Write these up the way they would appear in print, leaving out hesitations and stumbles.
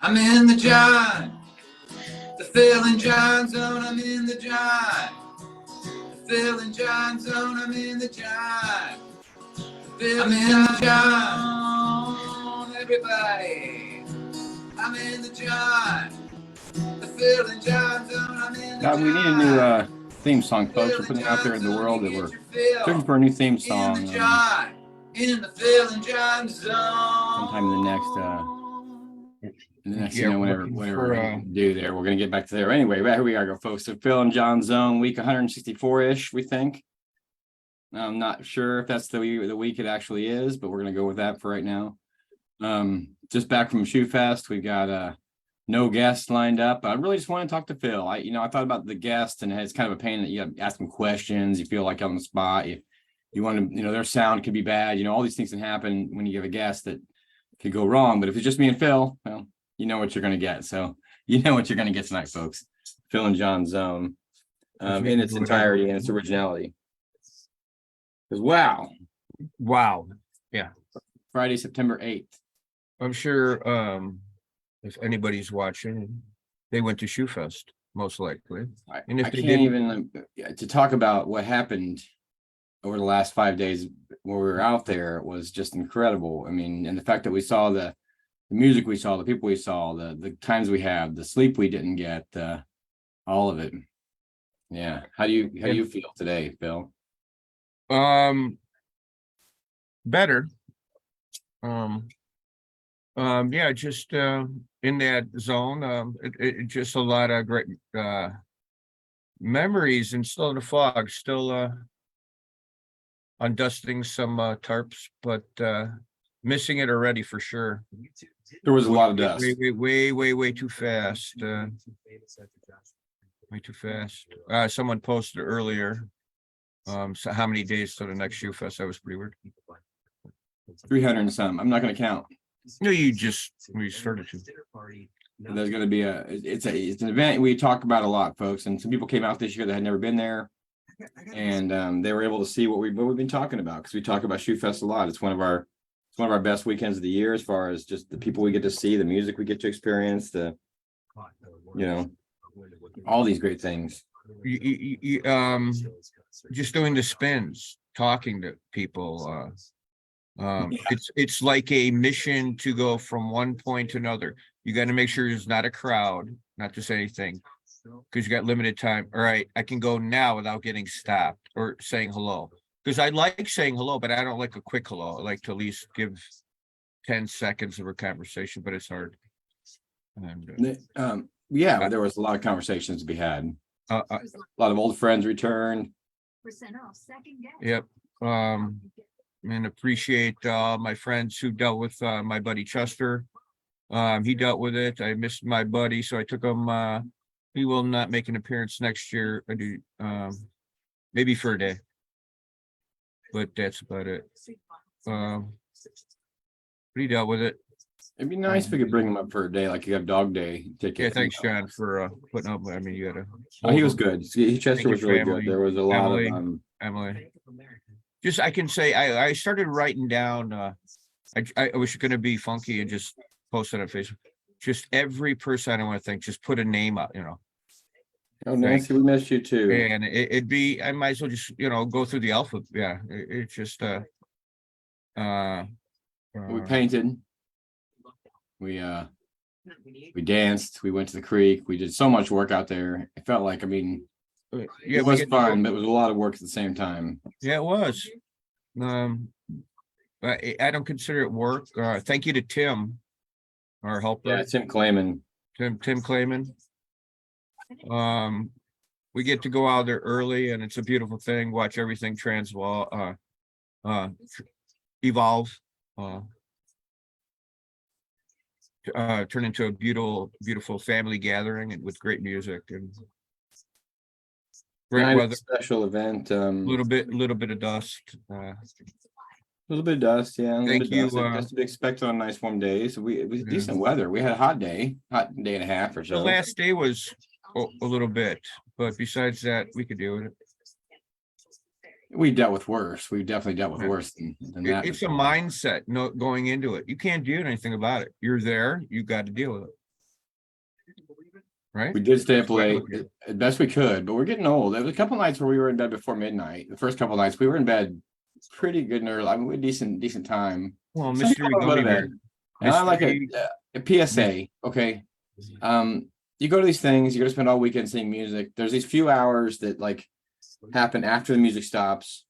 I'm in the John, the Phil and John zone. I'm in the John, the Phil and John zone. I'm in the John, I'm in the John. Everybody, I'm in the John, the Phil and John zone. I'm in the John. We need a new theme song, folks. We're putting out there in the world that we're looking for a new theme song. In the John, in the Phil and John zone. Sometime in the next, whenever we do there, we're gonna get back to there. Anyway, here we are, folks. So Phil and John zone, week 164-ish, we think. I'm not sure if that's the week it actually is, but we're gonna go with that for right now. Just back from Shoe Fest, we've got no guests lined up. I really just want to talk to Phil. I thought about the guest, and it's kind of a pain that you have to ask them questions. You feel like on the spot. You want to, their sound could be bad. All these things can happen when you have a guest that could go wrong. But if it's just me and Phil, well, you know what you're going to get. So you know what you're going to get tonight, folks. Phil and John zone in its entirety and its originality. Because wow, yeah. Friday, September 8th. I'm sure if anybody's watching, they went to Shoe Fest, most likely. And if I can't even to talk about what happened over the last 5 days where we were out there, it was just incredible. I mean, and the fact that we saw the music we saw, the people we saw, the times we had, the sleep we didn't get, all of it. Yeah. How do you feel today, Phil? Better. Yeah, just in that zone. It just a lot of great memories, and still in the fog, still undusting some tarps, but missing it already for sure. There was a lot of dust. Way too fast. Way too fast. Someone posted earlier. So how many days till the next Shoe Fest? That was pretty weird. 300 and some. I'm not going to count. No, we started to. There's going to be it's an event we talk about a lot, folks, and some people came out this year that had never been there, and they were able to see what we've been talking about, because we talk about Shoe Fest a lot. It's one of our best weekends of the year, as far as just the people we get to see, the music we get to experience, all these great things. Just doing the spins, talking to people. It's like a mission to go from one point to another. You got to make sure there's not a crowd, not to say anything, because you got limited time. All right, I can go now without getting stopped or saying hello, because I like saying hello, but I don't like a quick hello. I like to at least give 10 seconds of a conversation, but it's hard. And, there was a lot of conversations to be had. A lot of old friends returned. Yep. And appreciate my friends who dealt with my buddy Chester. He dealt with it. I missed my buddy, so I took him. He will not make an appearance next year. I do, maybe for a day, but that's about it. But he dealt with it. It'd be nice if we could bring him up for a day, like you have Dog Day. Thanks, John, for putting up. I mean, you gotta. He was good. Chester was really good. There was a lot of Emily. Just I can say I started writing down. I was going to be funky and just post it on Facebook. Just every person I want to thank, just put a name up. Oh, Nancy, we missed you too. And it'd be, I might as well just go through the alphabet. Yeah, it's just we painted. We danced. We went to the creek. We did so much work out there. It felt like, it was fun, but it was a lot of work at the same time. Yeah, it was. I don't consider it work. Thank you to Tim, our helper. Yeah, Tim Clayman. Tim Clayman. We get to go out there early, and it's a beautiful thing. Watch everything evolve. Turn into a beautiful family gathering, and with great music and great weather. Special event. Little bit of dust. A little bit of dust, yeah. Thank you. Just to be expected on a nice warm day. So it was decent weather. We had a hot day and a half or so. The last day was a little bit, but besides that, we could deal with it. We dealt with worse. We definitely dealt with worse than that. It's a mindset going into it. You can't do anything about it. You're there. You got to deal with it. right? We did stay up That's what I late look at. as best we could, but we're getting old. There was a couple nights where we were in bed before midnight. The first couple nights we were in bed pretty good and early. I mean, we had decent time. Well, Some people Mystery don't go to Gummy bed. Bear. And I like Mystery, a PSA. Okay. You go to these things, you're gonna spend all weekend seeing music. There's these few hours that like happen after the music stops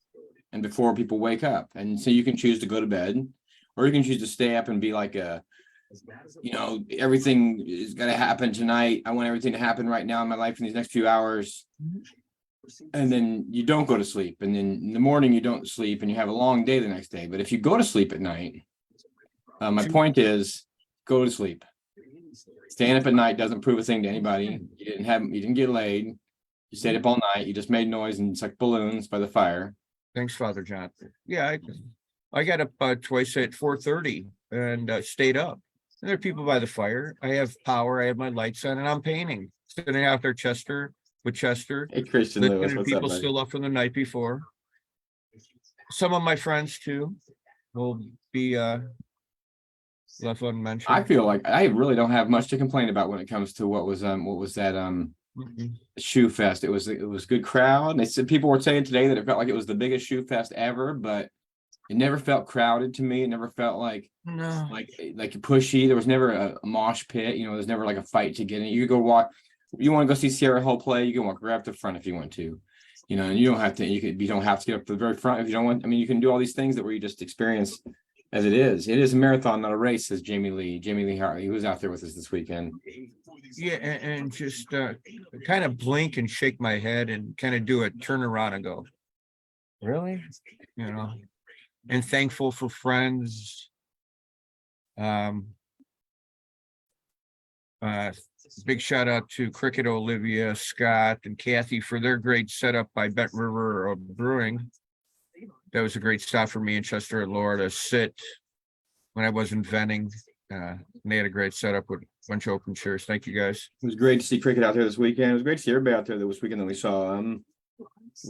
and before people wake up. And so you can choose to go to bed, or you can choose to stay up and be like everything is gonna happen tonight. I want everything to happen right now in my life in these next few hours. And then you don't go to sleep. And then in the morning you don't sleep and you have a long day the next day. But if you go to sleep at night, my point is go to sleep. Staying up at night doesn't prove a thing to anybody. You didn't get laid. You stayed up all night. You just made noise and sucked balloons by the fire. thanks, Father John. Yeah, I got up twice at 4:30 and stayed up. And there are people by the fire. I have power. I have my lights on, and I'm painting. Sitting out there, Chester. Hey, Christian Listening Lewis, to what's up, people buddy? still up from the night before. Some of my friends too will be left unmentioned. I feel like I really don't have much to complain about when it comes to what was that Mhm. shoe fest. It was good crowd. They said people were saying today that it felt like it was the biggest shoe fest ever, but it never felt crowded to me. It never felt like No, pushy. There was never a mosh pit. There's never like a fight to get in. You go walk. You want to go see Sierra Hull play, you can walk right up the front if you want to. And you don't have to. You don't have to get up to the very front if you don't want. I mean, you can do all these things that where you just experience as it is. It is a marathon, not a race, says Jamie Lee Hartley, who was out there with us this weekend. yeah, and just kind of blink and shake my head and kind of do a turnaround and go, really? And thankful for friends. Big shout out to Cricket Olivia, Scott, and Kathy for their great setup by Bet River Brewing. That was a great stop for me in Chester, Laura, to sit when I wasn't venting. And they had a great setup with a bunch of open chairs. Thank you, guys. It was great to see cricket out there this weekend. It was great to see everybody out there this weekend that we saw.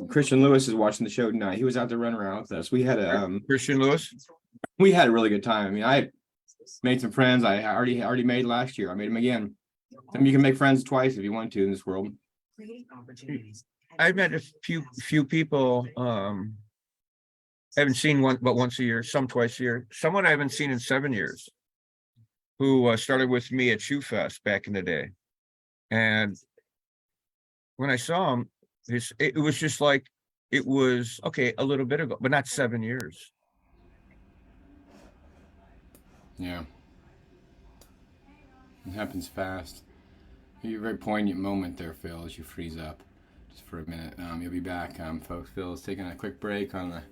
Christian Lewis is watching the show tonight. He was out there running around with us. We had a Christian Lewis. we had a really good time. I mean, I made some friends I already made last year. I made them again. You can make friends twice if you want to in this world. I've met a few people. Haven't seen one but once a year, some twice a year. Someone I haven't seen in 7 years, who started with me at Shoe Fest back in the day. And when I saw him, it was just like it was okay a little bit ago, but not 7 years. Yeah. It happens fast. You're a very poignant moment there, Phil, as you freeze up just for a minute. You'll be back, folks. Phil's taking a quick break on the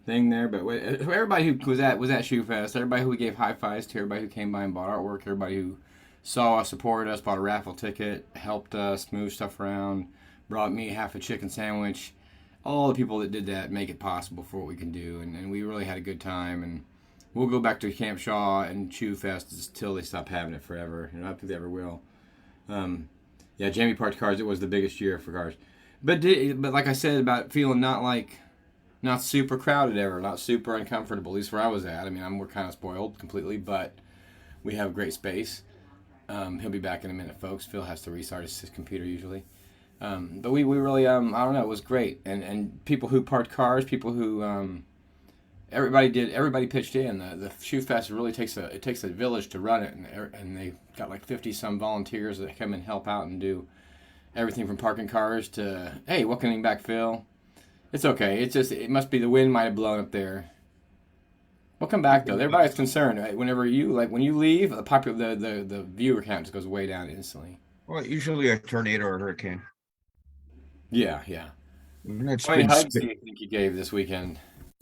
thing there, but everybody who was at Shoe Fest, everybody who we gave high fives to, everybody who came by and bought artwork, everybody who saw us, supported us, bought a raffle ticket, helped us move stuff around, brought me half a chicken sandwich, all the people that did that make it possible for what we can do, and we really had a good time. And we'll go back to Camp Shaw and Shoe Fest until they stop having it forever. I don't think they ever will. Yeah, Jamie parked cars. It was the biggest year for cars, but like I said about feeling not super crowded ever, not super uncomfortable. At least where I was at. I mean, we're kind of spoiled completely, but we have great space. He'll be back in a minute, folks. Phil has to restart his computer usually. But we really I don't know. It was great, and people who parked cars, people who everybody pitched in. The Shoe Fest really takes a village to run it, and they got like 50 some volunteers that come and help out and do everything from parking cars to, hey, welcoming back Phil. It's okay. It must be the wind might have blown up there. We'll come back though. Everybody's concerned. Right? When you leave, the viewer count just goes way down instantly. Well, usually a tornado or a hurricane. Yeah. How How many hugs do you think you gave this weekend?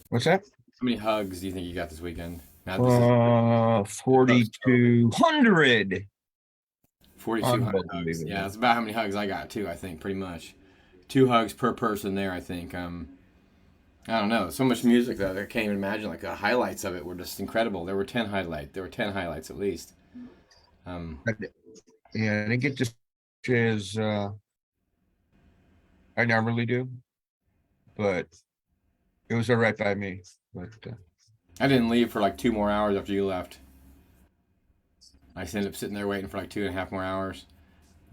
What's that? How many hugs do you think you got this weekend? 4,200. 4,200 hugs. Yeah, that's about how many hugs I got too. I think pretty much 2 hugs per person there. I think. I don't know. So much music that I can't even imagine. Like the highlights of it were just incredible. There were 10 highlights at least. Yeah, I didn't get to as I normally do, but it was all right by me. But I didn't leave for like 2 more hours after you left. I ended up sitting there waiting for like 2.5 more hours.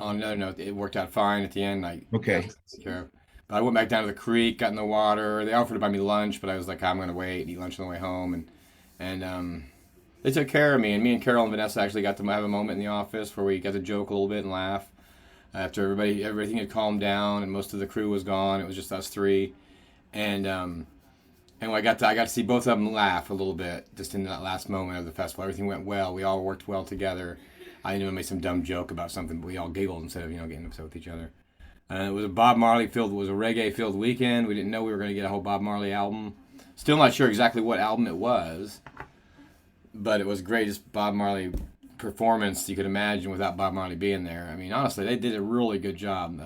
On another note, it worked out fine at the end. I Okay. took care of. But I went back down to the creek, got in the water. They offered to buy me lunch, but I was like, I'm gonna wait, eat lunch on the way home, and they took care of me. And me and Carol and Vanessa actually got to have a moment in the office where we got to joke a little bit and laugh. After everything had calmed down and most of the crew was gone, it was just us three, and I got to see both of them laugh a little bit just in that last moment of the festival. Everything went well. We all worked well together. I even made some dumb joke about something, but we all giggled instead of getting upset with each other. It was a reggae filled weekend. We didn't know we were going to get a whole Bob Marley album. Still not sure exactly what album it was, but it was greatest Bob Marley performance you could imagine without Bob Marley being there. I mean, honestly, they did a really good job.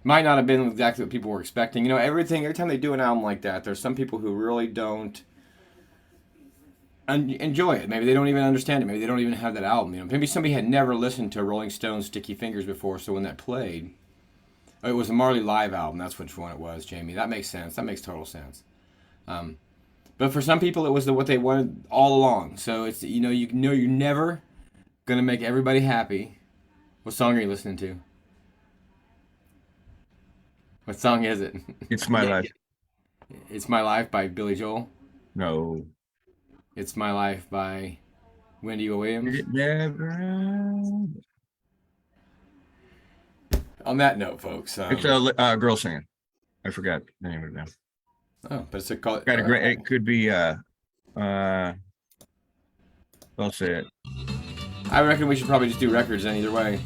Might not have been exactly what people were expecting. Every time they do an album like that, there's some people who really don't enjoy it. Maybe they don't even understand it. Maybe they don't even have that album. Maybe somebody had never listened to Rolling Stones' Sticky Fingers before, so when that played, it was a Marley live album. That's which one it was, Jamie. That makes sense. That makes total sense. But for some people, it was what they wanted all along. So it's you're never gonna make everybody happy. What song are you listening to? What song is it? It's My Life. It's My Life by Billy Joel. No. It's My Life by Wendy Williams. It never. On that note, folks. It's a girl singing. I forgot the name of it now. Oh, but it's a call. Got a great. It could be. I'll say it. I reckon we should probably just do records then either way.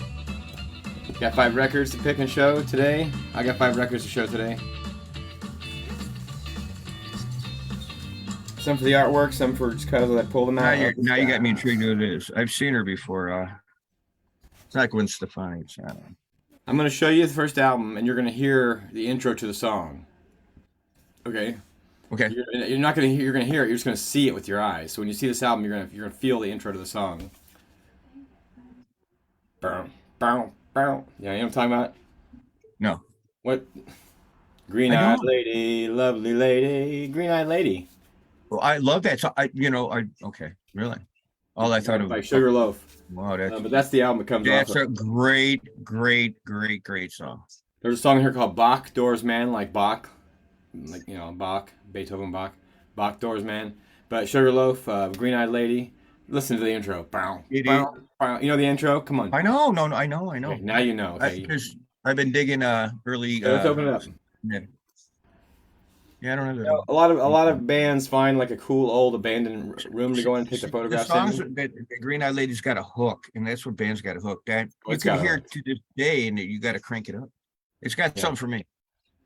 Got 5 records to pick and show today. I got 5 records to show today. Some for the artwork, some for just because I pulled them out. Now you got me intrigued who it is. I've seen her before. It's not Gwen Stefani. I'm going to show you the first album, and you're going to hear the intro to the song. Okay. Okay. You're not going to hear. You're going to hear it. You're just going to see it with your eyes. So when you see this album, you're going to feel the intro to the song. Boom, boom, boom. Yeah, you know what I'm talking about? No. What? Green-eyed lady, lovely lady, green-eyed lady. Well, I love that. So okay, really. All I thought of by Sugar Loaf. Wow, But that's the album it comes off. That's a great song. There's a song here called Bach Doors Man, like Bach, Bach, Beethoven Bach, Bach Doors Man. But Sugar Loaf, Green-eyed Lady. Listen to the intro. Bow, bow, bow. You know the intro? Come on. I know. No, I know. Okay, now you know. Okay. Because I've been digging early. Let's open it up. Yeah, I don't know. A lot of bands find like a cool old abandoned room to go in and take the photographs. The songs that Green-eyed Lady's got a hook, and that's what bands got a hook. That you can hear it to this day, and you got to crank it up. It's got something for me.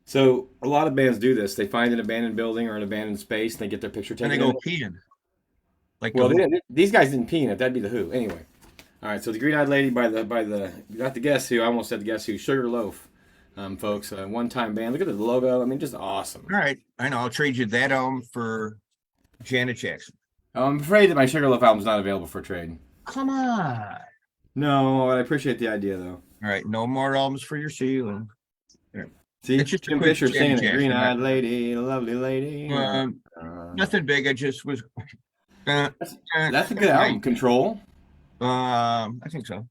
So a lot of bands do this. They find an abandoned building or an abandoned space, and they get their picture taken. And they go peeing. Like these guys didn't pee in it. That'd be the Who. Anyway, all right. So the Green-eyed Lady by the not the Guess Who. I almost said the Guess Who. Sugar Loaf, folks. One-time band. Look at the logo. I mean, just awesome. All right, I know. I'll trade you that album for Janet Jackson. I'm afraid that my Sugar Loaf album's not available for trade. Come on. No, I appreciate the idea though. All right, no more albums for your ceiling. See, it's just Jim Fisher singing it. Green-eyed lady, lovely lady. Nothing big. I just was. That's a good album. Control. I think so.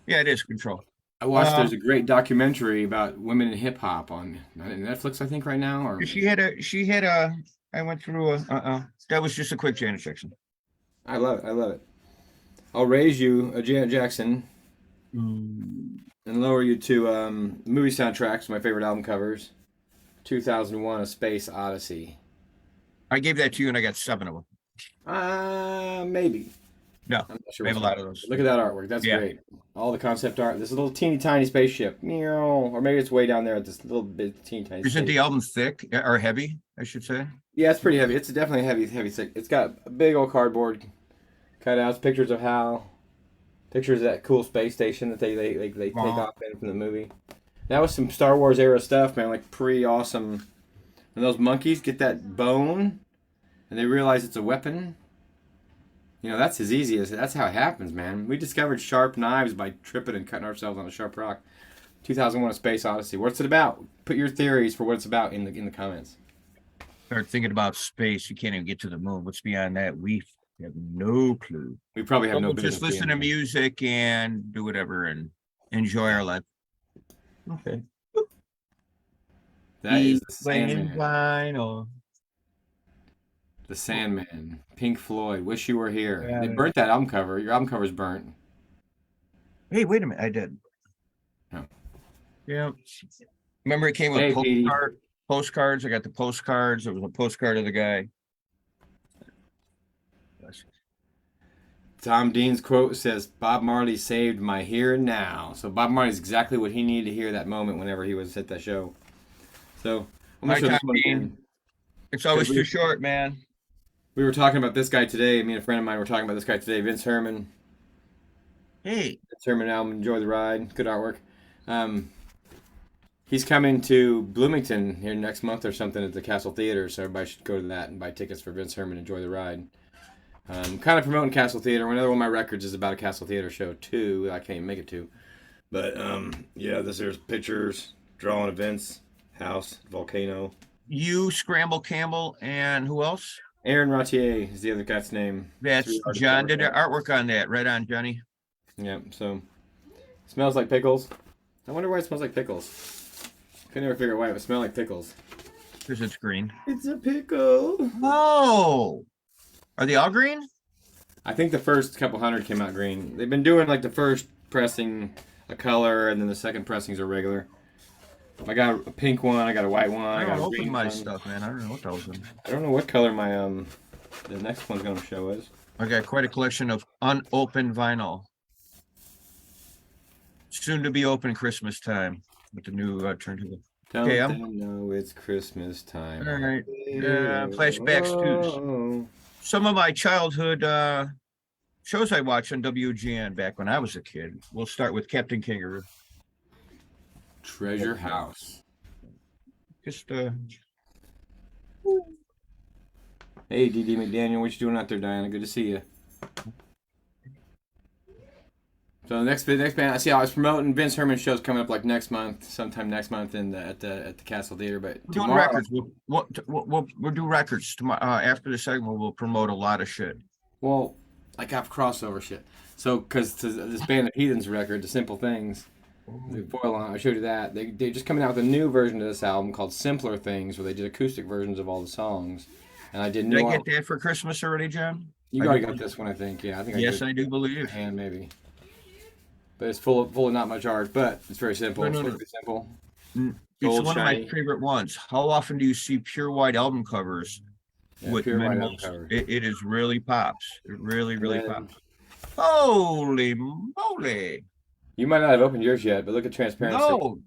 Yeah, it is Control. I watched. There's a great documentary about women in hip hop on Netflix, I think, right now. Or she had a. I went through that was just a quick Janet Jackson. I love it. I'll raise you a Janet Jackson and lower you to movie soundtracks. My favorite album covers. 2001: A Space Odyssey. I gave that to you, and I got 7 of them. Maybe. No, I'm not sure. I have a lot of those. Look at that artwork. That's great. All the concept art. This little teeny tiny spaceship. Meow. Or maybe it's way down there at this little bit teeny tiny. Isn't the album thick or heavy? I should say. Yeah, it's pretty heavy. It's definitely heavy thick. It's got a big old cardboard cutouts, pictures of Hal, pictures of that cool space station that they take off in from the movie. That was some Star Wars era stuff, man. Like pretty awesome. And those monkeys get that bone, and they realize it's a weapon. That's as easy as that's how it happens, man. We discovered sharp knives by tripping and cutting ourselves on a sharp rock. 2001: A Space Odyssey. What's it about? Put your theories for what it's about in the comments. Start thinking about space. You can't even get to the moon. What's beyond that? We have no clue. We probably have no business. Just listen to music and do whatever. And enjoy our life. Okay. That is the Playing Sandman. vinyl. The Sandman. Pink Floyd. Wish You Were Here. Yeah. They burnt that album cover. Your album cover's burnt. Hey, wait a minute. I did. Oh. Yeah. Remember it came with Hey, Petey. postcards. I got the postcards. It was a postcard of the guy. Tom Dean's quote says, Bob Marley saved my here and now. So Bob Marley's exactly what he needed to hear that moment whenever he was at that show. So I'm Hi, gonna show this Tom one Dean. again. It's always we- too short, man. We were talking about this guy today. Me and a friend of mine were talking about this guy today, Vince Herman. Hey, Vince Herman album, Enjoy the Ride. Good artwork. He's coming to Bloomington here next month or something at the Castle Theater, so everybody should go to that and buy tickets for Vince Herman, Enjoy the Ride. Kind of promoting Castle Theater. Another one of my records is about a Castle Theater show too. I can't even make it to. But yeah, there's pictures, drawing of Vince, house, volcano. you, Scramble Campbell, and who else? Aaron Ratier is the other guy's name. That's Three artists John over did the there. artwork on that. Right on, Johnny. Yeah, so smells like pickles. I wonder why it smells like pickles. Could never figure out why it would smell like pickles. Because it's green. It's a pickle. Oh, are they all green? I think the first couple hundred came out green. They've been doing like the first pressing a color, and then the second pressings are regular. I got a pink one. I got a white one. I I got don't a open green my one. stuff, man. I don't know what those are. I don't know what color my the next one's gonna show is. I got quite a collection of unopened vinyl. Soon to be open Christmas time with the new turntable. Don't Okay, they know it's Christmas time? All right. Flashbacks too. Some of my childhood shows I watched on WGN back when I was a kid. We'll start with Captain Kangaroo. Treasure House. Just Hey, DD McDaniel, what you doing out there, Diana? Good to see you. So the next band, I see I was promoting Vince Herman shows coming up like next month, sometime next month at the Castle Theater. But doing tomorrow, records. We'll do records tomorrow. After the segment, we'll promote a lot of shit. well, I got crossover shit. So because this band of Heathens record, The Simple Things, the foil line, I showed you that. They're just coming out with a new version of this album called Simpler Things, where they did acoustic versions of all the songs. And I did new. Did I get that for Christmas already, John? You already got this one, I think. Yeah, I think. Yes, I I do believe. hand maybe. But it's full of not much art, but it's very simple. No, It's no, supposed to be simple. It's Gold one shiny. of my favorite ones. How often do you see pure white album covers Yeah, with pure white album minimals? cover. It is really pops. It really Then- pops. Holy moly! You might not have opened yours yet, but look at transparency. No,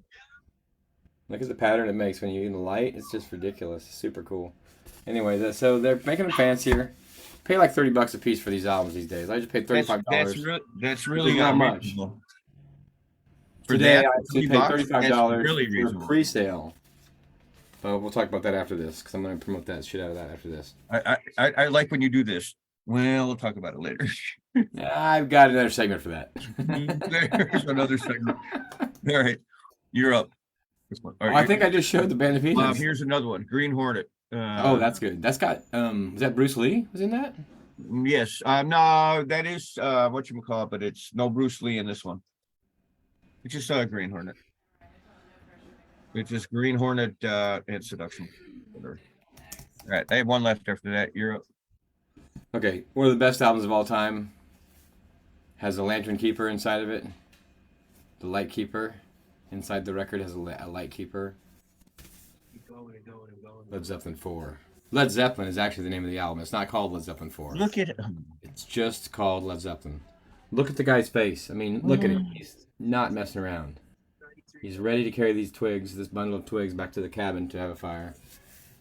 Look at the pattern it makes when you in the light. It's just ridiculous. It's super cool. Anyway, so they're making them fancier. Pay like $30 a piece for these albums these days. I just paid $35. that's really Not much. unreasonable. For Today that, I actually paid $30, $35 that's really for reasonable. pre-sale. But we'll talk about that after this because I'm going to promote that shit out of that after this. I like when you do this. Well, we'll talk about it later. I've got another segment for that. There's another segment. All right, you're up. This one. All Oh, right, I think I just showed the band of Heathens. here's another one. Green Hornet. Oh, that's good. That's got was that Bruce Lee was in that? Yes. No, that is whatchamacallit, but it's no Bruce Lee in this one. It's just Green Hornet. It's just Green Hornet and Seduction. Whatever. All right, I have one left after that. You're up. Okay, one of the best albums of all time. Has a lantern keeper inside of it. The light keeper inside the record has a light keeper. Led Zeppelin 4. Led Zeppelin is actually the name of the album. It's not called Led Zeppelin 4. Look at it. It's just called Led Zeppelin. Look at the guy's face. I mean, look at him. He's not messing around. He's ready to carry these twigs, this bundle of twigs, back to the cabin to have a fire.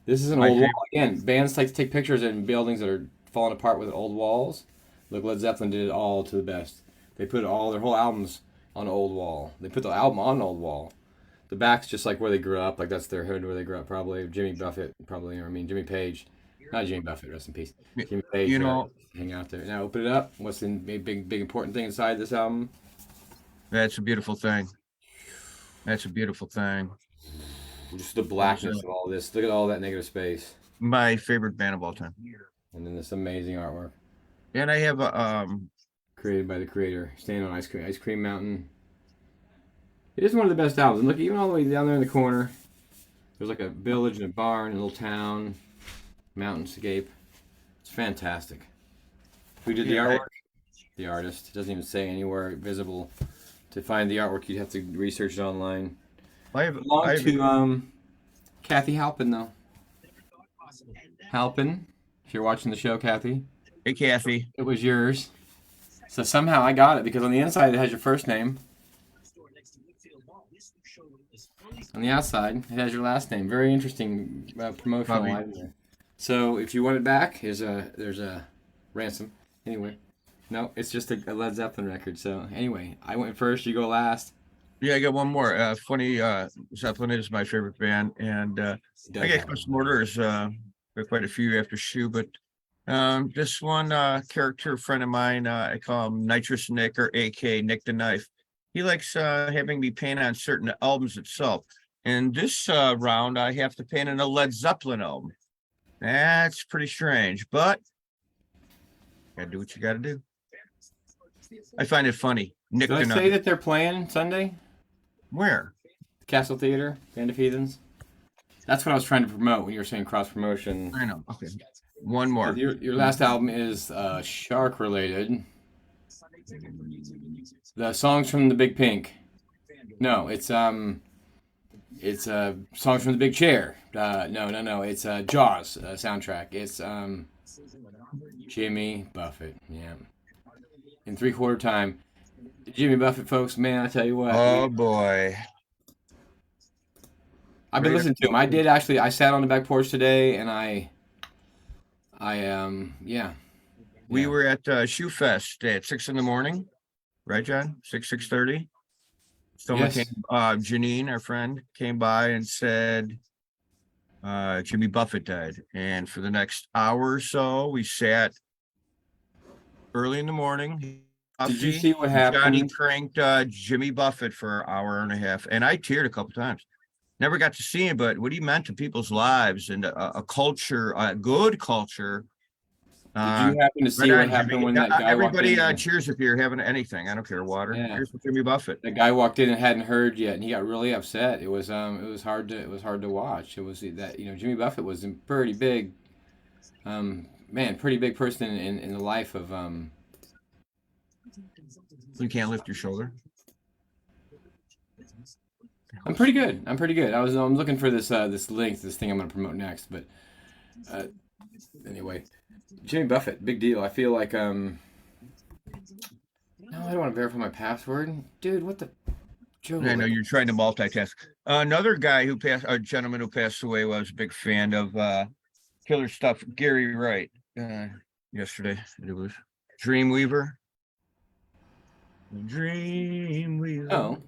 This is an My old favorite- wall. Again, bands like to take pictures in buildings that are falling apart with old walls. Look, Led Zeppelin did it all to the best. They put all their whole albums on an old wall. They put the album on an old wall. The back's just like where they grew up. Like that's their hood where they grew up probably. Jimmy Buffett probably. Or I mean Jimmy Page. Not Jimmy Buffett, rest in peace. Jimmy Page. You know- hang out there. Now open it up. What's the big important thing inside this album? That's a beautiful thing. That's a beautiful thing. Just the blackness of all this. Look at all that negative space. My favorite band of all time. And then this amazing artwork And I have a created by the creator. Staying on Ice Cream Mountain. It is one of the best albums. Look, even all the way down there in the corner, there's like a village and a barn, a little town, mountainscape. It's fantastic. Who did the artwork? The artist. It doesn't even say anywhere visible. To find the artwork, you'd have to research it online. Belonged to Kathy Halpin, though. Halpin, if you're watching the show, Kathy. Hey, Kathy. It was yours. So somehow I got it because on the inside it has your first name. On the outside it has your last name. Very interesting promotional item there. So if you want it back, there's a ransom. Anyway, no, it's just a Led Zeppelin record. So anyway, I went first. You go last. Yeah, I got one more. Funny, Zeppelin is my favorite band, and I got some orders. Got quite a few after Shoe, but this one character friend of mine, I call him Nitrous Nick, or AK Nick the Knife. He likes having me paint on certain albums itself. And this round, I have to paint on a Led Zeppelin album. That's pretty strange, but gotta do what you gotta do. I find it funny. Nick Did I the say Knife. that they're playing Sunday? Where? Castle Theater, Band of Heathens. That's what I was trying to promote when you were saying cross promotion. I know. Okay. One more. Your last album is shark related. The songs from the Big Pink. No, it's songs from the Big Chair. No. It's Jaws soundtrack. It's Jimmy Buffett. Yeah. In 3/4 time. Jimmy Buffett, folks, man, I tell you what. Oh boy. I've been listening to him. I did actually. I sat on the back porch today, and yeah. We were at Shoe Fest at 6 a.m, right, John? 6:30. Someone Yes. came, Janine, our friend, came by and said Jimmy Buffett died. And for the next hour or so, we sat early in the morning. Did you see what happened? Johnny cranked Jimmy Buffett for an hour and a half, and I teared a couple times. Never got to see him, but what he meant to people's lives and a culture, a good culture. Did you happen to see what happened when that guy everybody walked in? cheers if you're having anything. I don't care, water. Yeah. Cheers for Jimmy Buffett. The guy walked in and hadn't heard yet, and he got really upset. It was hard to watch. It was that Jimmy Buffett was a pretty big, pretty big person in the life of You can't lift your shoulder. I'm pretty good. I'm looking for this link, this thing I'm going to promote next. But anyway, Jimmy Buffett, big deal. I feel like no, I don't want to verify my password, dude. What the? Joe, I know you're trying to multitask. Another guy who passed, a gentleman who passed away, was a big fan of Killer Stuff. Gary Wright. Yesterday, it was Dreamweaver. Dreamweaver. Oh,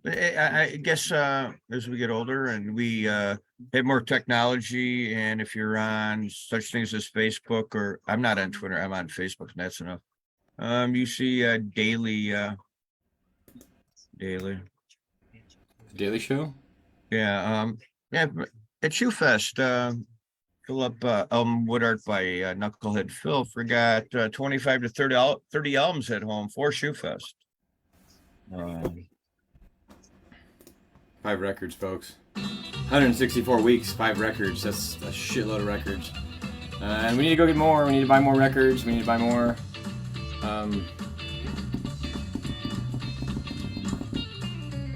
I guess as we get older and we have more technology, and if you're on such things as Facebook, or I'm not on Twitter, I'm on Facebook, and that's enough. You see Daily Daily Show. Yeah, at Shoe Fest, Philip Elmwood Art by Knucklehead Phil forgot 25 to 30 albums at home for Shoe Fest. 5 records, folks. 164 weeks, 5 records. That's a shitload of records. And we need to go get more. We need to buy more records. We need to buy more.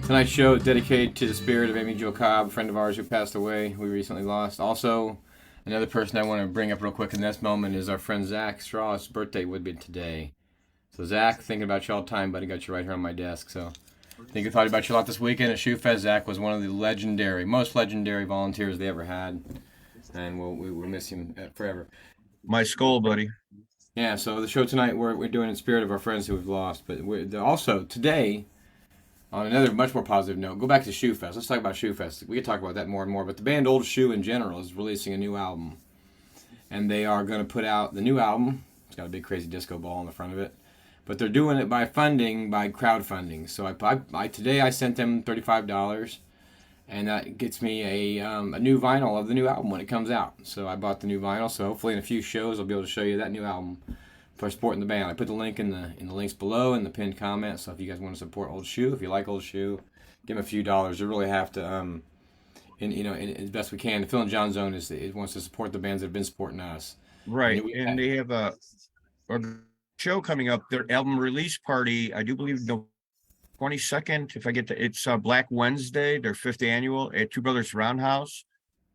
Tonight's show is dedicated to the spirit of Amy Jo Cobb, a friend of ours who passed away. We recently lost. Also, another person I want to bring up real quick in this moment is our friend Zach Strauss' birthday would be today. So Zach, thinking about you all the time, buddy. Got you right here on my desk. So think I thought about you a lot this weekend at Shoe Fest. Zach was one of the most legendary volunteers they ever had, and we'll miss him forever. My skull, buddy. Yeah. So the show tonight we're doing in spirit of our friends who we've lost, but also today, on another much more positive note, go back to Shoe Fest. Let's talk about Shoe Fest. We could talk about that more and more, but the band Old Shoe in general is releasing a new album, and they are going to put out the new album. It's got a big crazy disco ball on the front of it. But they're doing it by crowdfunding. So I today I sent them $35, and that gets me a new vinyl of the new album when it comes out. So I bought the new vinyl. So hopefully in a few shows I'll be able to show you that new album. for supporting the band. I put the link in the links below in the pinned comment. So if you guys want to support Old Shoe, if you like Old Shoe, give them a few dollars. You really have to, as best we can. The Phil and John Zone wants to support the bands that have been supporting us. Right, and they have a show coming up. Their album release party, I do believe, no 22nd. If I get to, it's Black Wednesday, their 5th annual at Two Brothers Roundhouse.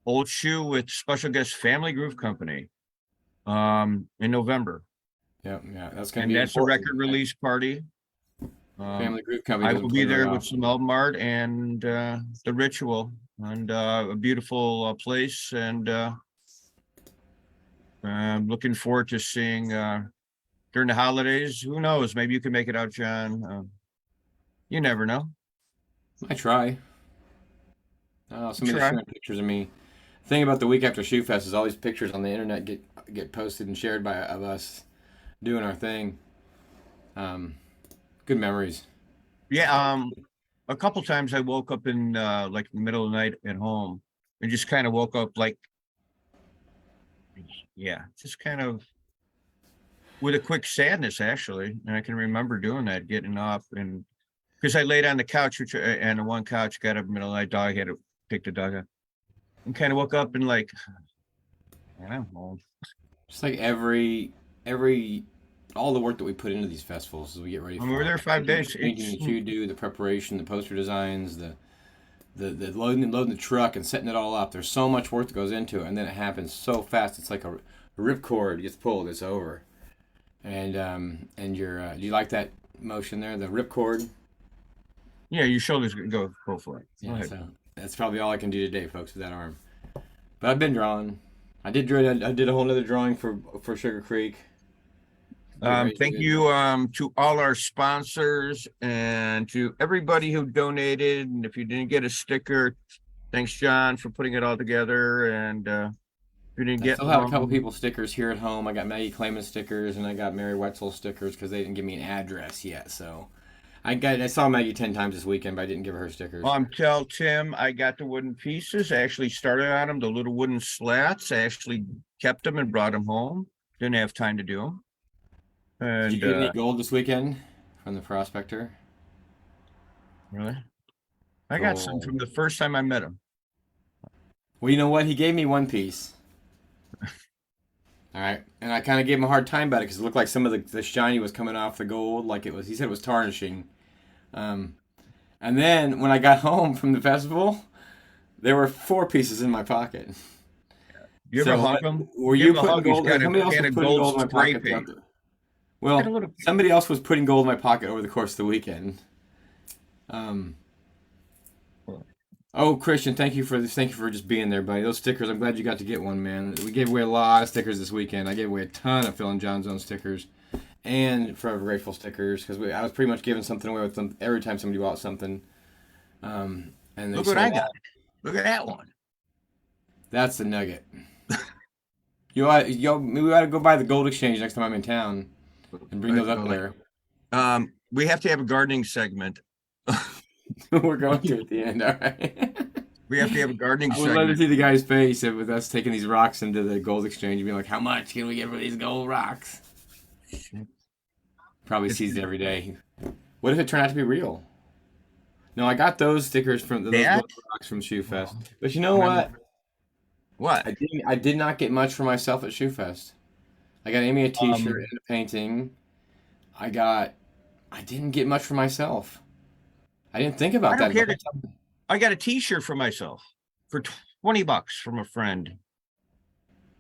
Old Shoe with special guest Family Groove Company, in November. Yeah, that's gonna be. And that's important. A record release party. Family Groove Company. I will be there with some album art and the Ritual, and a beautiful place, and I'm looking forward to seeing during the holidays. Who knows? Maybe you can make it out, John. You never know. I try. Somebody's sharing pictures of me. The thing about the week after Shoe Fest is all these pictures on the internet get posted and shared of us doing our thing. Good memories. Yeah. A couple times I woke up in like the middle of the night at home and just kind of woke up like, just kind of with a quick sadness, actually. And I can remember doing that, getting up, and because I laid on the couch, and the one couch, got up in the middle of the night, dog had to pick the dog up, and kind of woke up and like, I'm home. Just like every all the work that we put into these festivals as we get ready. We were there 5 days. Painting that you do, the preparation, the poster designs, the loading the truck and setting it all up. There's so much work that goes into it, and then it happens so fast. It's like a ripcord gets pulled, it's over. And you're do you like that motion there, the ripcord? Yeah, your shoulders go for it. Yeah, so that's probably all I can do today, folks, with that arm. But I've been drawing. I did a whole nother drawing for Sugar Creek. Thank you to all our sponsors and to everybody who donated. And if you didn't get a sticker, thanks, John, for putting it all together. And if you didn't get, I still have a couple people stickers here at home. I got Maggie Clayman stickers and I got Mary Wetzel stickers because they didn't give me an address yet. So I saw Maggie 10 times this weekend, but I didn't give her stickers. Tell Tim I got the wooden pieces. I actually started on them, the little wooden slats. I actually kept them and brought them home. Didn't have time to do them. And, did you get any gold this weekend from the prospector? Really? I got some from the first time I met him. Well, you know what? He gave me one piece. All right. And I kind of gave him a hard time about it because it looked like some of the shiny was coming off the gold. Like he said it was tarnishing. And then when I got home from the festival, there were 4 pieces in my pocket. You ever hug him? Were you putting gold? Somebody else was putting gold in my pocket. Well, somebody else was putting gold in my pocket over the course of the weekend. Oh, Christian, thank you for this. Thank you for just being there, buddy. Those stickers, I'm glad you got to get one, man. We gave away a lot of stickers this weekend. I gave away a ton of Phil and John Zone stickers and Forever Grateful stickers because I was pretty much giving something away with them every time somebody bought something. And look what I got. Look at that one. That's the nugget. We ought to go by the Gold Exchange next time I'm in town. And bring those up there. We have to have a gardening segment. We're going to at the end, all right. We have to have a gardening segment. I would love to see the guy's face with us taking these rocks into the gold exchange and being like, how much can we get for these gold rocks? Probably sees it every day. What if it turned out to be real? No, I got those stickers from those gold rocks from Shoe Fest. But you know what? What? I did not get much for myself at Shoe Fest. I got Amy a t-shirt and a painting. I didn't get much for myself. I didn't think about that. I got a t-shirt for myself for $20 from a friend.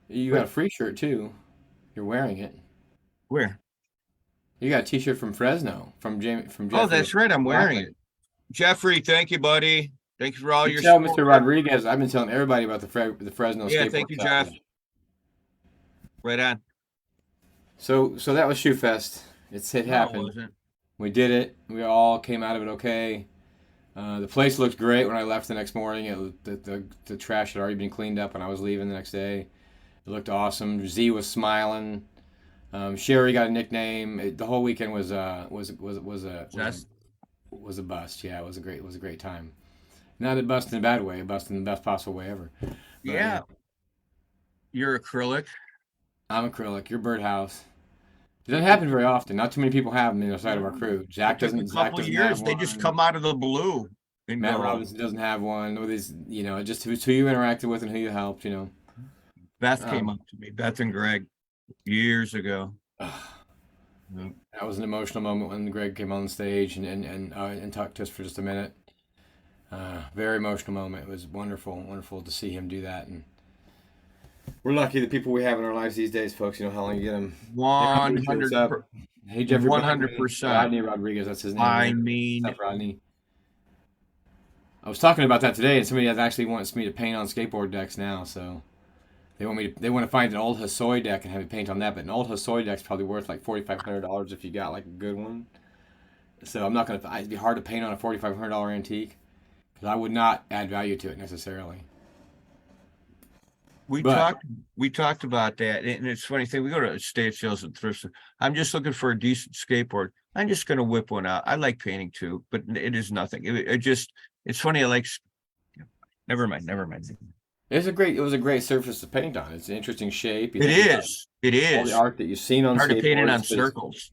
You got a free shirt too. You're wearing it. Where? You got a t-shirt from Fresno, from Jeffrey. Oh, that's right. I'm wearing it. Jeffrey, thank you, buddy. Thank you for all your support. Mr. Rodriguez, I've been telling everybody about the Fresno. Yeah, thank you, Jeff. Right on. So that was Shoe Fest. It happened. We did it. We all came out of it okay. The place looked great when I left the next morning. The trash had already been cleaned up when I was leaving the next day. It looked awesome. Z was smiling. Sherry got a nickname. The whole weekend was a bust. Yeah, it was a great time. Not a bust in a bad way, a bust in the best possible way ever. But, yeah. You're acrylic. I'm acrylic. You're birdhouse. It doesn't happen very often. Not too many people have them in the side of our crew. Zach Took a doesn't. Zach couple of doesn't years, have they just one. come out of the blue and Matt go. Robinson doesn't have one. With his, just who you interacted with and who you helped. Beth came up to me, Beth and Greg, years ago. That was an emotional moment when Greg came on the stage and talked to us for just a minute. Very emotional moment. It was wonderful to see him do that. And we're lucky the people we have in our lives these days, folks. You know how long you get them. 100%. Hey, Jeffrey. 100%. Rodney Rodriguez, that's his name. I mean, What's up, Rodney? I was talking about that today, and somebody has actually wants me to paint on skateboard decks now. So they want to find an old Hosoi deck and have me paint on that. But an old Hosoi deck's probably worth like $4,500 if you got like a good one. So I'm not gonna. It'd be hard to paint on a $4,500 antique because I would not add value to it necessarily. we talked about that, and it's a funny thing. We go to estate sales and thrift stores. I'm just looking for a decent skateboard. I'm just going to whip one out. I like painting too, but it is nothing. It's funny. Never mind. It was a great surface to paint on. It's an interesting shape. It is. All the art that you've seen on Hard to paint it on skateboards,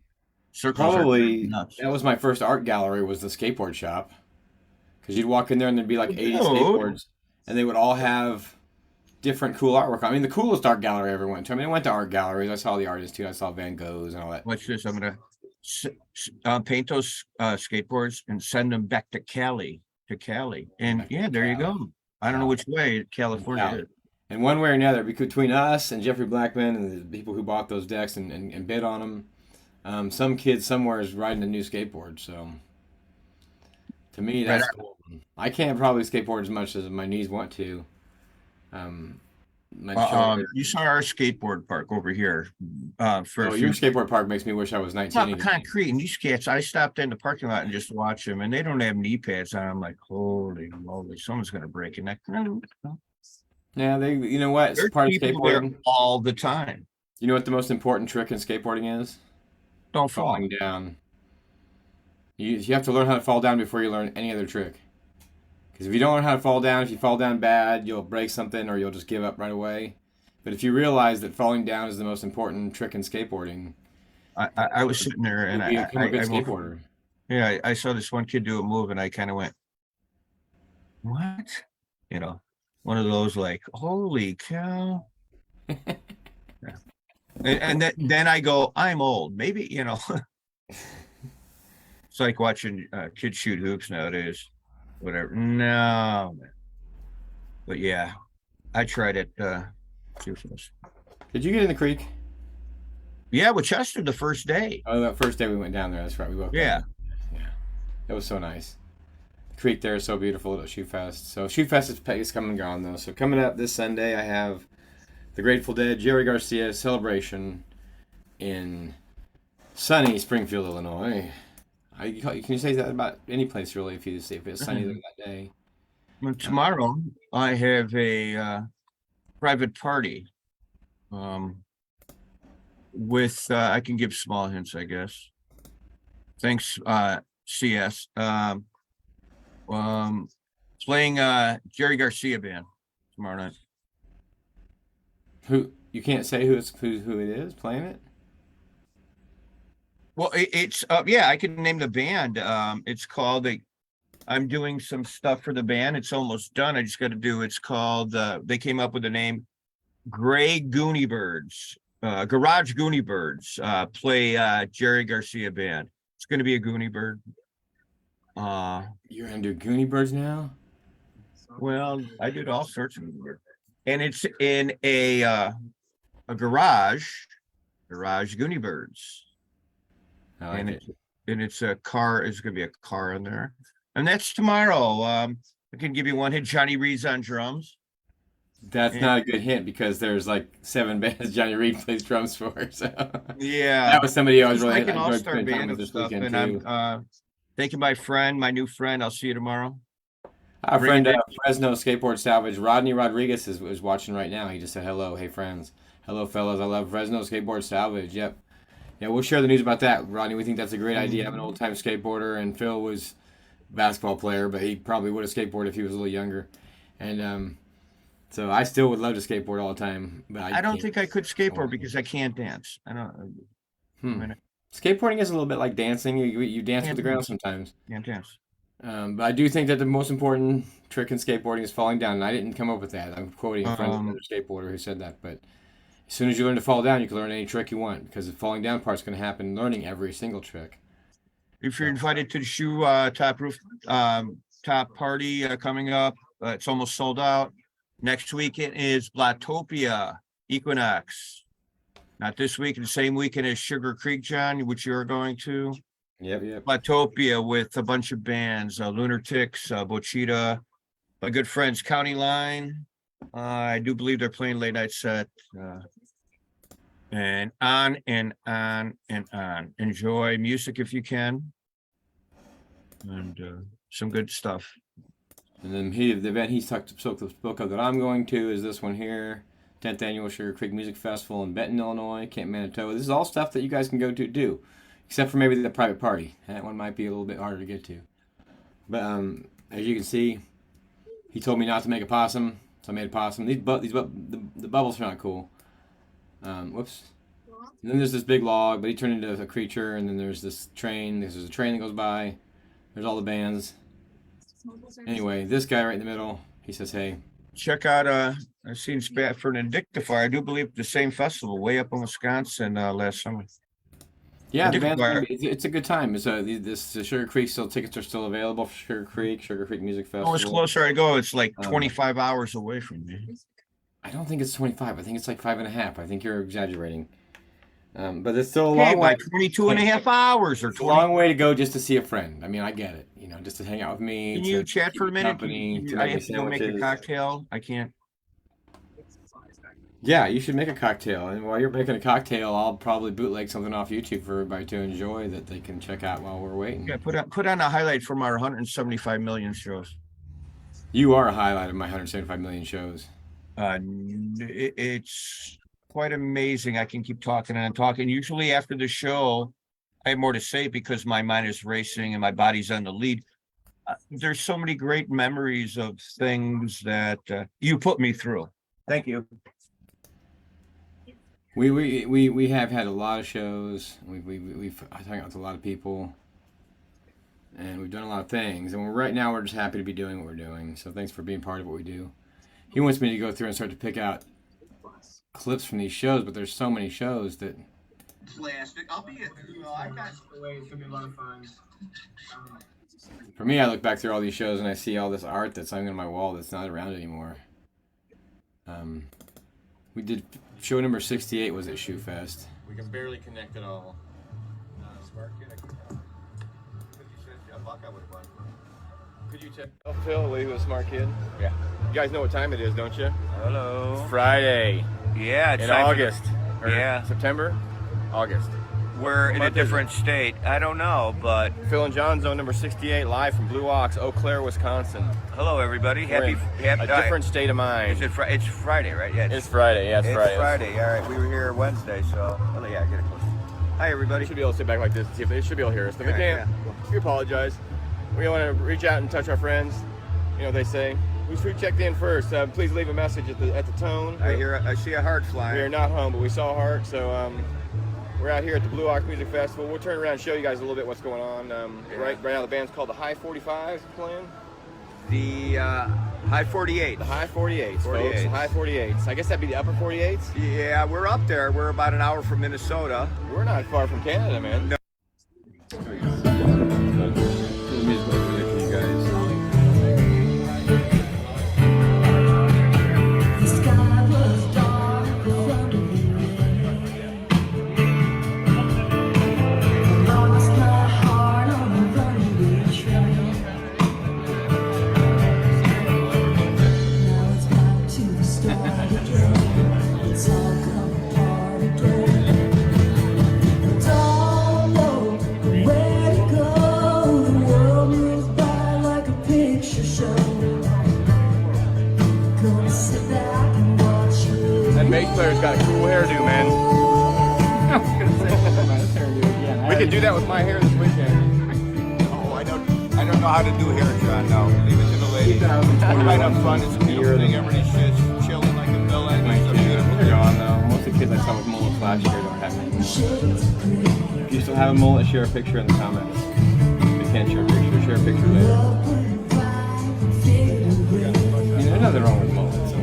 circles. Probably nuts. that was my first art gallery was the skateboard shop. Because you'd walk in there and there'd be like 80 Dude. skateboards, and they would all have different cool artwork. I mean, the coolest art gallery I ever went to. I mean, I went to art galleries. I saw the artists too. I saw Van Goghs and all that. Watch this. I'm gonna paint those skateboards and send them back to Cali. And Back to yeah, there you Cali. go. I don't know which way California Cali. is. And one way or another, between us and Jeffrey Blackman and the people who bought those decks and bid on them, some kid somewhere is riding a new skateboard. So to me, that's cool. I can't probably skateboard as much as my knees want to. My shoulder. You saw our skateboard park over here. Your skateboard park makes me wish I was 19. Top of concrete, and these cats, I stopped in the parking lot and just watched them, and they don't have knee pads on. I'm like, holy moly, someone's gonna break a neck. Yeah, you know what? It's There's part of people there skateboarding. all the time. You know what the most important trick in skateboarding is? Don't fall. Falling down. You have to learn how to fall down before you learn any other trick. Because if you don't learn how to fall down, if you fall down bad, you'll break something or you'll just give up right away. But if you realize that falling down is the most important trick in skateboarding, I was sitting there and you'll become a good skateboarder. Yeah, I saw this one kid do a move and I kind of went, what? One of those like, holy cow. Yeah. And then I go, I'm old. Maybe, it's like watching kids shoot hoops nowadays. Whatever. No. But yeah, I tried it. Did you get in the creek? Yeah, with Chester the first day. Oh, that first day we went down there. That's right. We woke Yeah. up. Yeah. It was so nice. The creek there is so beautiful at Shoe Fest. So Shoe Fest is coming and gone though. So coming up this Sunday, I have the Grateful Dead, Jerry Garcia celebration in sunny Springfield, Illinois. Can you say that about any place really if it's sunny there that day? Well, tomorrow I have a private party. With I can give small hints, I guess. Thanks, CS. Playing Jerry Garcia band tomorrow night. Who you can't say who it is playing it? Well, it's yeah, I can name the band. It's called I'm doing some stuff for the band. It's almost done. I just got to do. It's called. They came up with the name, Gray Goonie Birds. Garage Goonie Birds. Play Jerry Garcia band. It's going to be a Goonie Bird. You're gonna do Goonie Birds now? Well, I did all sorts of Goonie Birds, and it's in a garage Goonie Birds. It's a car. It's gonna be a car in there, and that's tomorrow. I can give you one hit. Johnny Reed's on drums. That's not a good hint because there's like 7 bands Johnny Reed plays drums for. So yeah, that was somebody I was really like an enjoyed all-star spending time band with of this stuff. weekend And too. I'm thanking my new friend. I'll see you tomorrow. Our friend Fresno Skateboard Salvage, Rodney Rodriguez is watching right now. He just said hello, hey friends, hello fellas. I love Fresno Skateboard Salvage. Yep. Yeah, we'll share the news about that, Rodney. We think that's a great idea. I'm an old-time skateboarder, and Phil was a basketball player, but he probably would have skateboarded if he was a little younger. And so I still would love to skateboard all the time. But I don't think I could skateboard because I can't dance. I don't. Skateboarding is a little bit like dancing. You dance with the ground sometimes. Yeah, dance. But I do think that the most important trick in skateboarding is falling down. And I didn't come up with that. I'm quoting a friend, another skateboarder who said that. But as soon as you learn to fall down, you can learn any trick you want, because the falling down part's going to happen learning every single trick. If you're invited to the shoe top party coming up, it's almost sold out. Next weekend is Blatopia Equinox. Not this week, the same weekend as Sugar Creek, John, which you're going to. Yep. Blatopia with a bunch of bands, Lunatics, Bochita, my good friends, County Line. I do believe they're playing late night set. And on and on and on. Enjoy music if you can. And some good stuff. And then the event he spoke of that I'm going to is this one here, 10th Annual Sugar Creek Music Festival in Benton, Illinois, Camp Manitoba. This is all stuff that you guys can go to do, except for maybe the private party. That one might be a little bit harder to get to. But as you can see, he told me not to make a possum, so I made a possum. The bubbles are not cool. Whoops. And then there's this big log, but he turned into a creature, and then there's this train. There's a train that goes by. There's all the bands. Anyway, this guy right in the middle, he says, hey. Check out, I've seen Spafford and Dictifier. I do believe the same festival way up in Wisconsin last summer. Yeah, the band, it's a good time. So this Sugar Creek tickets are still available for Sugar Creek Music Festival. Oh, it's closer I go. It's like 25 hours away from me. I don't think it's 25. I think it's like 5.5. I think you're exaggerating. But it's still a long way. 22 and a half hours or 20. It's a long way to go just to see a friend. I mean, I get it. Just to hang out with me. Can you chat for a minute? I have to go make a cocktail. I can't. Yeah, you should make a cocktail. And while you're making a cocktail, I'll probably bootleg something off YouTube for everybody to enjoy that they can check out while we're waiting. Yeah, put on a highlight from our 175 million shows. You are a highlight of my 175 million shows. It's quite amazing. I can keep talking and talking. Usually after the show, I have more to say because my mind is racing and my body's on the lead. There's so many great memories of things that you put me through. Thank you. We have had a lot of shows. We've hung out with a lot of people, and we've done a lot of things. And right now we're just happy to be doing what we're doing. So thanks for being part of what we do. He wants me to go through and start to pick out clips from these shows, but there's so many shows that. Plastic. I'll be I got. It's gonna be a lot of fun. For me, I look back through all these shows and I see all this art that's hung on my wall that's not around anymore. We did show number 68 was at Shoe Fest. We can barely connect at all. Smart kid. Could you check Phil, who was a smart kid? Yeah. You guys know what time it is, don't you? Hello. It's Friday. Yeah, it's in August. Or yeah. September? August. We're in a different state. I don't know, but Phil and John Zone number 68 live from Blue Ox, Eau Claire, Wisconsin. Hello, everybody. Happy a different state of mind. It's Friday, right? Yeah. It's Friday. Yeah, it's Friday. It's Friday. All right. We were here Wednesday, so yeah, get it close. Hi, everybody. We should be able to sit back like this and see if they should be able to hear us. If they can't, we apologize. We want to reach out and touch our friends. You know what they say. We checked in first. Please leave a message at the tone. I see a heart flying. We are not home, but we saw a heart. So we're out here at the Blue Ox Music Festival. We'll turn around and show you guys a little bit what's going on. Right now the band's called the High 45s playing. The High 48. The High 48s, folks. The High 48s. I guess that'd be the upper 48s? Yeah, we're up there. We're about an hour from Minnesota. We're not far from Canada, man. No. Bass player's got a cool hairdo, man. I was gonna say hairdo again. We could do that with my hair this weekend. Oh, I don't know how to do hair, John. No, leave it to the ladies. We're right up front. It's a beautiful thing. Everybody's just chilling like a villain. It's a beautiful John, though. Most of the kids I saw with Mullet last year don't have any. If you still have a mullet, share a picture in the comments. If you can't share a picture later. There's nothing wrong with mullets. So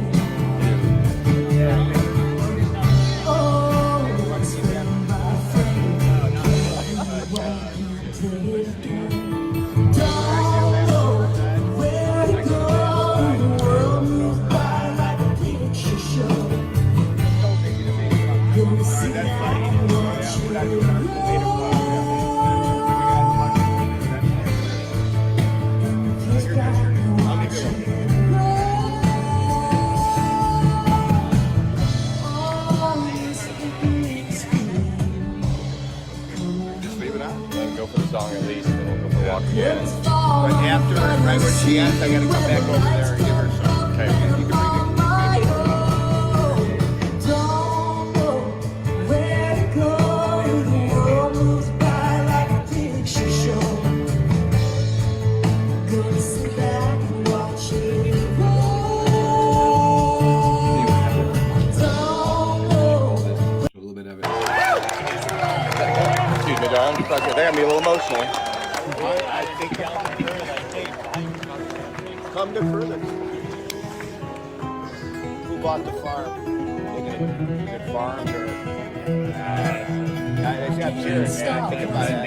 go for the song at least, and then we'll go for a walk again. But after, right where she ends, I gotta come back over there and give her some. Okay. You can bring A little bit of it. Excuse me, darling. They got me a little emotional. I think come to further. Who bought the farm? Good farm or? I'm serious, man. I think about it.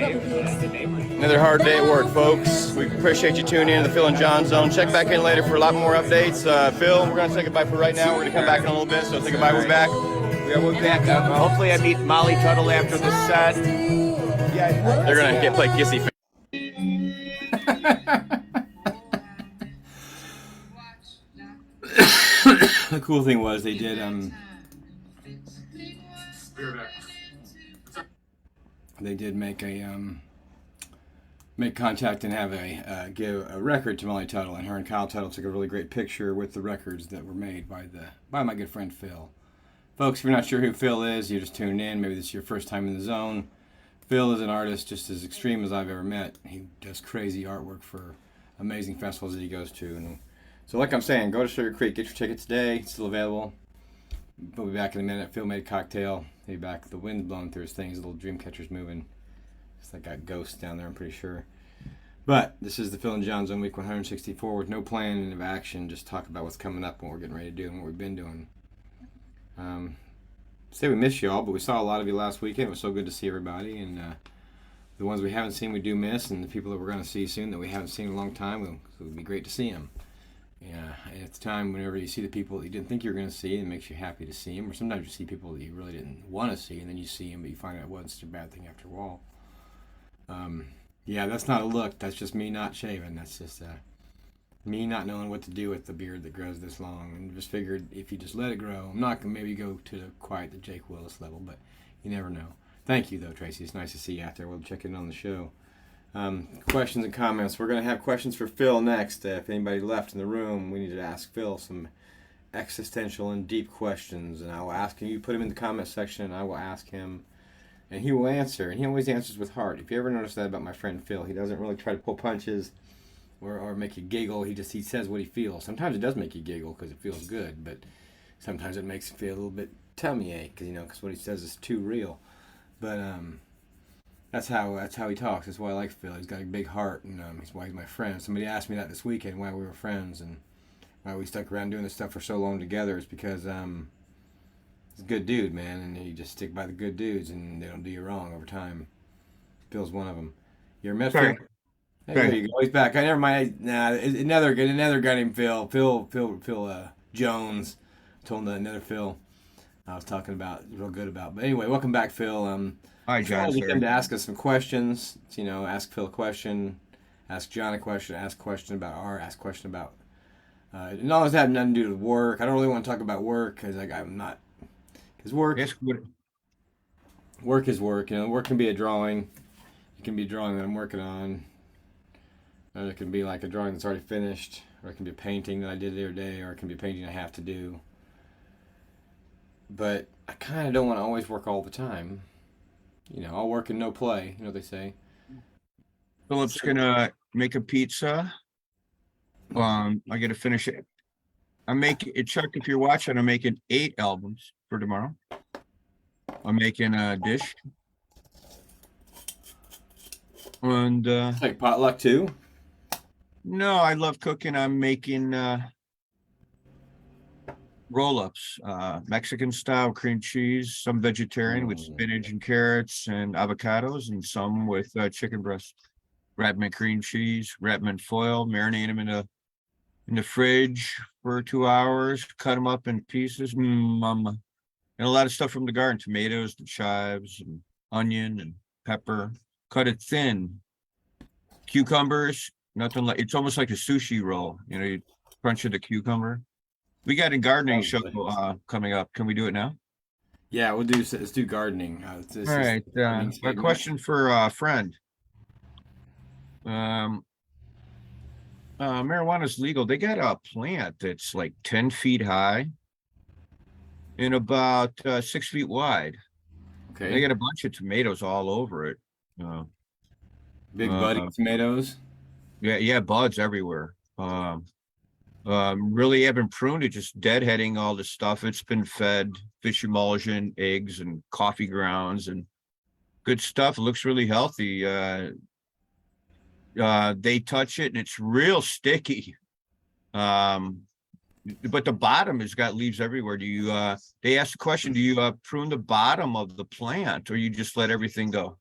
Another hard day at work, folks. We appreciate you tuning in to the Phil and John Zone. Check back in later for a lot more updates. Phil, we're going to say goodbye for right now. We're going to come back in a little bit, so say goodbye. We'll be back. We'll be back. Hopefully I meet Molly Tuttle after this set. Yeah, They're going to play Kissy Face. The cool thing was they did make contact and have give a record to Molly Tuttle, and her and Kyle Tuttle took a really great picture with the records that were made by my good friend Phil. Folks, if you're not sure who Phil is, you're just tuning in. Maybe this is your first time in the zone. Phil is an artist just as extreme as I've ever met. He does crazy artwork for amazing festivals that he goes to. And so like I'm saying, go to Sugar Creek, get your tickets today. It's still available. We'll be back in a minute. Phil made a cocktail. He'll be back. The wind's blowing through his thing. His little dream catcher's moving. It's like got ghosts down there, I'm pretty sure. But this is the Phil and John Zone week 164 with no plan of action. Just talk about what's coming up and what we're getting ready to do and what we've been doing. Say we miss y'all, but we saw a lot of you last weekend. It was so good to see everybody, and the ones we haven't seen we do miss, and the people that we're going to see soon that we haven't seen in a long time, it would be great to see them. Yeah, and it's time whenever you see the people that you didn't think you were going to see, it makes you happy to see them, or sometimes you see people that you really didn't want to see, and then you see them, but you find out it wasn't such a bad thing after a while. Yeah, that's not a look. That's just me not shaving. That's just me not knowing what to do with the beard that grows this long, and just figured if you just let it grow, I'm not gonna maybe go to quite the Jake Willis level, but you never know. Thank you though, Tracy. It's nice to see you out there. We'll check in on the show. Questions and comments. We're gonna have questions for Phil next. If anybody left in the room, we need to ask Phil some existential and deep questions, and I will ask him. You put him in the comment section, and I will ask him, and he will answer. And he always answers with heart. If you ever notice that about my friend Phil, he doesn't really try to pull punches or make you giggle. He says what he feels. Sometimes it does make you giggle because it feels good, but sometimes it makes you feel a little bit tummy ache because what he says is too real. But that's how he talks. That's why I like Phil. He's got a big heart, and he's why he's my friend. Somebody asked me that this weekend why we were friends and why we stuck around doing this stuff for so long together. Is because he's a good dude, man, and you just stick by the good dudes, and they don't do you wrong over time. Phil's one of them. You're met Phil. Hey, there you go. He's back. I never mind. Nah, another guy named Phil. Phil Jones. Told him that another Phil I was talking about, real good about. But anyway, welcome back, Phil. Hi, John. You come to ask us some questions. Ask Phil a question, ask John a question, ask a question about art, ask a question about. It always have nothing to do with work. I don't really want to talk about work because I'm not. Because work is work. Work can be a drawing. It can be a drawing that I'm working on. Or it can be like a drawing that's already finished, or it can be a painting that I did the other day, or it can be a painting I have to do. But I kind of don't want to always work all the time. I'll work and no play, what they say. Philip's gonna make a pizza. I gotta finish it. Chuck, if you're watching, I'm making 8 albums for tomorrow. I'm making a dish. And Like potluck too. no, I love cooking. I'm making roll-ups, Mexican style cream cheese, some vegetarian with spinach and carrots and avocados, and some with chicken breast. Wrap them in cream cheese, wrap them in foil, marinate them in the fridge for 2 hours, cut them up in pieces. And a lot of stuff from the garden, tomatoes, the chives, and onion and pepper. Cut it thin. Cucumbers, nothing like, it's almost like a sushi roll. You know, you crunch the cucumber. We got a gardening show coming up. Can we do it now? Yeah, let's do gardening. All right. A question for a friend. Marijuana is legal. They got a plant that's like 10 feet high and about 6 feet wide. Okay. They got a bunch of tomatoes all over it. Big budding tomatoes. Yeah, buds everywhere. Really haven't pruned it, just deadheading all the stuff. It's been fed fish emulsion, eggs, and coffee grounds, and good stuff. It looks really healthy. They touch it and it's real sticky. But the bottom has got leaves everywhere. Do you they asked the question, do you prune the bottom of the plant, or you just let everything go?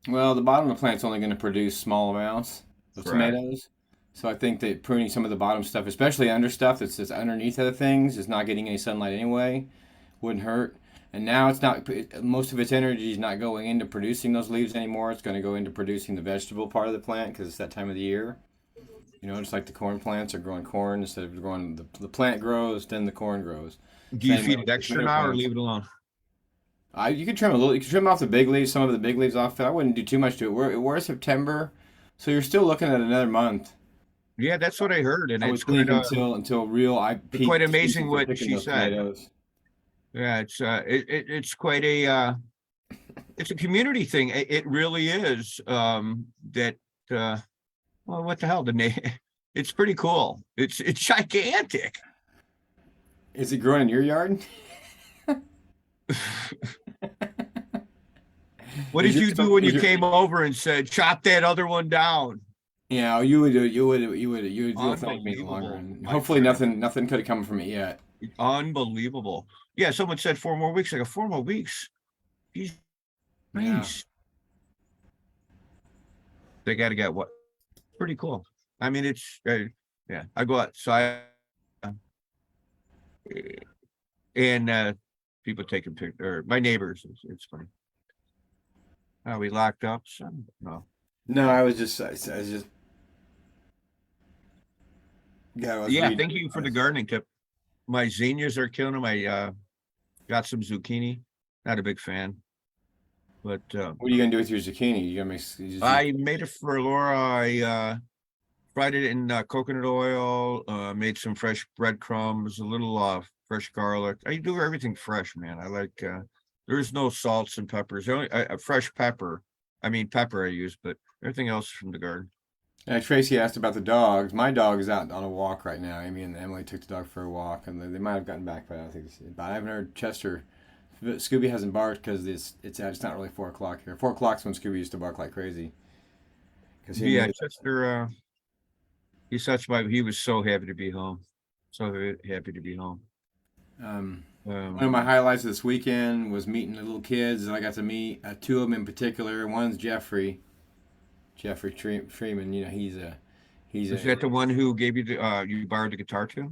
Well, the bottom of the plant's only going to produce small amounts of Correct. tomatoes. So I think that pruning some of the bottom stuff, especially under stuff that's underneath other things, is not getting any sunlight anyway, wouldn't hurt. And now it's not, most of its energy is not going into producing those leaves anymore. It's going to go into producing the vegetable part of the plant because it's that time of the year. You know, just like the corn plants are growing corn instead of growing, the plant grows, then the corn grows. Do you Same feed way it with extra tomato now or plants. leave it alone? You could trim a little. You could trim off the big leaves, some of the big leaves off. I wouldn't do too much to it. We're September, so you're still looking at another month. Yeah, that's what I heard, and I would it's think quite, until real peak quite amazing season for what picking she those said. tomatoes. Yeah, it's quite a it's a community thing. It really is. That well, what the hell? It's pretty cool. It's gigantic. Is it growing in your yard? What Is did it you do some- when is you your- came over and said, chop that other one down? Yeah, you would feel thank me longer. Unbelievable, And my hopefully friend. nothing could have come from it yet. Unbelievable. Yeah, someone said 4 more weeks. I go, 4 more weeks. Jeez. Yeah. Nice. They got to get what? Pretty cool. I mean, it's yeah. I go outside, and people taking pictures. Or my neighbors. It's funny. Are we locked up? Son? No. No, I was just yeah. I was Yeah. reading. Thank you for the gardening tip. My zinnias are killing them. I got some zucchini. Not a big fan, but What are you gonna do with your zucchini? You gonna make? I made it for Laura. I fried it in coconut oil, made some fresh breadcrumbs, a little fresh garlic. I do everything fresh, man. I like there's no salts and peppers. The only fresh pepper. I mean pepper I use, but everything else is from the garden. Tracy asked about the dogs. My dog is out on a walk right now. Amy and Emily took the dog for a walk, and they might have gotten back, but I don't think. But I haven't heard Chester. Scooby hasn't barked because it's not really 4 o'clock here. 4 o'clock's when Scooby used to bark like crazy. Yeah, Chester. He was so happy to be home. So happy to be home. One of my highlights of this weekend was meeting the little kids, and I got to meet 2 of them in particular. One's Jeffrey Freeman. You know, he's Is that the one who gave you you borrowed the guitar to?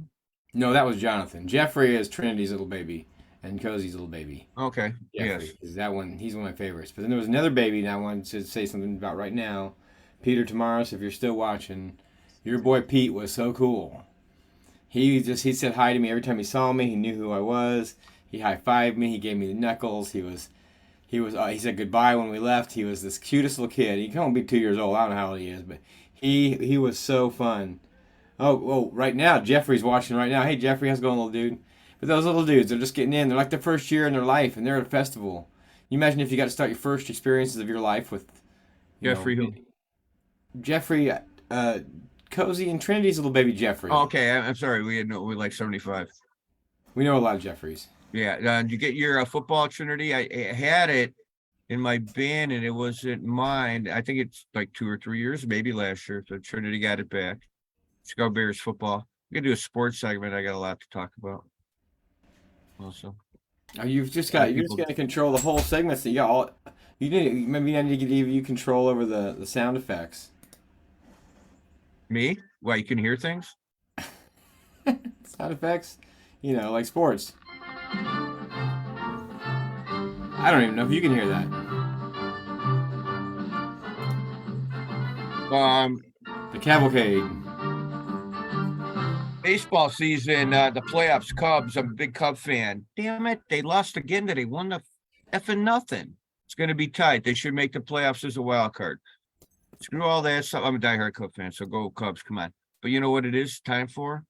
No, that was Jonathan. Jeffrey is Trinity's little baby and Cozy's little baby. Okay. Jeffrey, Yes. is that one? He's one of my favorites. But then there was another baby that I wanted to say something about right now. Peter Tamaris, if you're still watching, your boy Pete was so cool. He said hi to me every time he saw me. He knew who I was. He high-fived me. He gave me the knuckles. He said goodbye when we left. He was this cutest little kid. He can only be 2 years old. I don't know how old he is, but he was so fun. Oh, right now Jeffrey's watching right now. Hey Jeffrey, how's it going, little dude? But those little dudes, they're just getting in. They're like the first year in their life, and they're at a festival. You imagine if you got to start your first experiences of your life with Jeffrey who? Jeffrey, Cozy and Trinity's little baby Jeffrey. Oh, okay, I'm sorry. We like 75. We know a lot of Jeffreys. Yeah, did you get your football Trinity? I had it in my band and it wasn't mine. I think it's like 2 or 3 years, maybe last year. So Trinity got it back. Chicago Bears football. We can do a sports segment. I got a lot to talk about. Also, Oh, you're just people- gonna control the whole segment. So you got all. You need maybe I need to give you control over the sound effects. me? Why, you can hear things? Sound effects, you know, like sports. I don't even know if you can hear that. The cavalcade. Baseball season, the playoffs, Cubs. I'm a big Cub fan. Damn it, they lost again today. Won the effing nothing. It's going to be tight. They should make the playoffs as a wild card. Screw all that stuff. I'm a diehard Cub fan, so go Cubs. Come on. But you know what it is time for?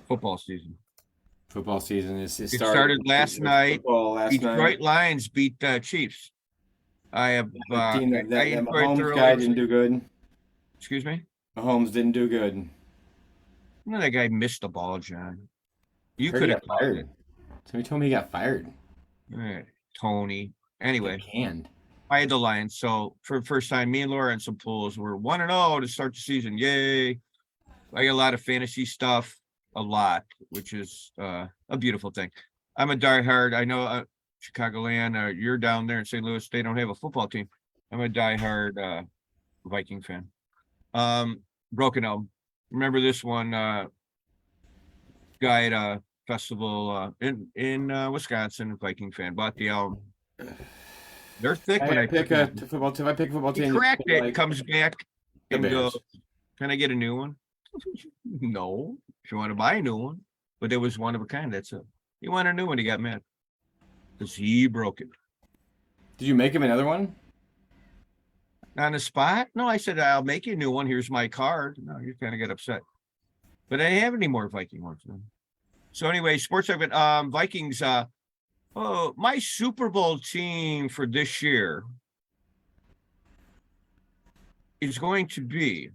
Football season. Football season is It started last night. Last Detroit Lions beat Chiefs. I have. That enjoyed Mahomes guy didn't do good. Excuse me. Mahomes didn't do good. No, that guy missed the ball, John. You Heard could he have got fired. Somebody told me he got fired. All right, Tony. Anyway, Canned. I had the Lions. So for the first time, me and Laura and some pools were 1-0 to start the season. Yay. I got a lot of fantasy stuff, a lot, which is a beautiful thing. I'm a diehard. I know Chicagoland, you're down there in St. Louis. They don't have a football team. I'm a diehard Viking fan. Broken Elm. Remember this one guy at a festival in Wisconsin, Viking fan, bought the Elm. They're thick when I pick a football team. I pick a football he team. cracked it, like comes back the and Bears. goes, "Can I get a new one?" No, if you want to buy a new one, but it was one of a kind. That's it. He wanted a new one. He got mad because he broke it Did you make him another one? on the spot. No, I said I'll make you a new one. Here's my card. No, you kind of get upset, but I didn't have any more Viking ones. So anyway, sports segment. Vikings. Oh, my Super Bowl team for this year is going to be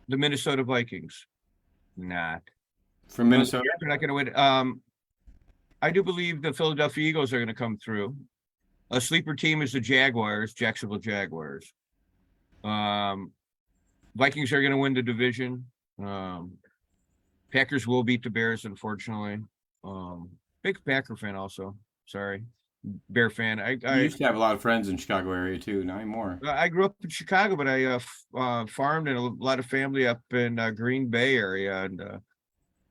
the Minnesota Vikings. Not. From Minnesota? They're not going to win. I do believe the Philadelphia Eagles are going to come through. A sleeper team is the Jaguars, Jacksonville Jaguars. Vikings are going to win the division. Packers will beat the Bears, unfortunately. Big Packer fan also. Sorry. Bear fan. I used to have a lot of friends in Chicago area too, not anymore. I grew up in Chicago, but I farmed and a lot of family up in Green Bay area.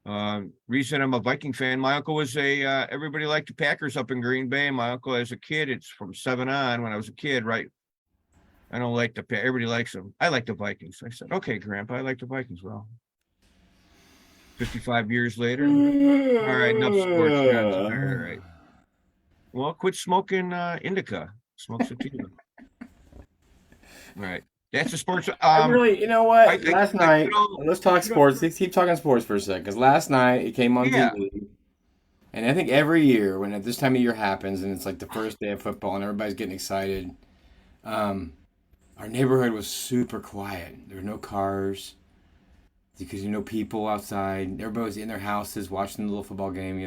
And reason I'm a Viking fan, my uncle was everybody liked the Packers up in Green Bay. My uncle, as a kid, it's from 7 on when I was a kid, right? I don't like everybody likes them. I like the Vikings. I said, okay, Grandpa, I like the Vikings. Well, 55 years later. All right, enough sports. All right. Well, quit smoking indica. Smoke sativa. All right. That's the sports. I really, you know what? I- Last I- night, you know- let's talk sports. Let's keep talking sports for a second. Because last night it came on Yeah. TV. And I think every year when at this time of year happens and it's like the first day of football and everybody's getting excited, our neighborhood was super quiet. There were no cars because people outside. Everybody was in their houses watching the little football game,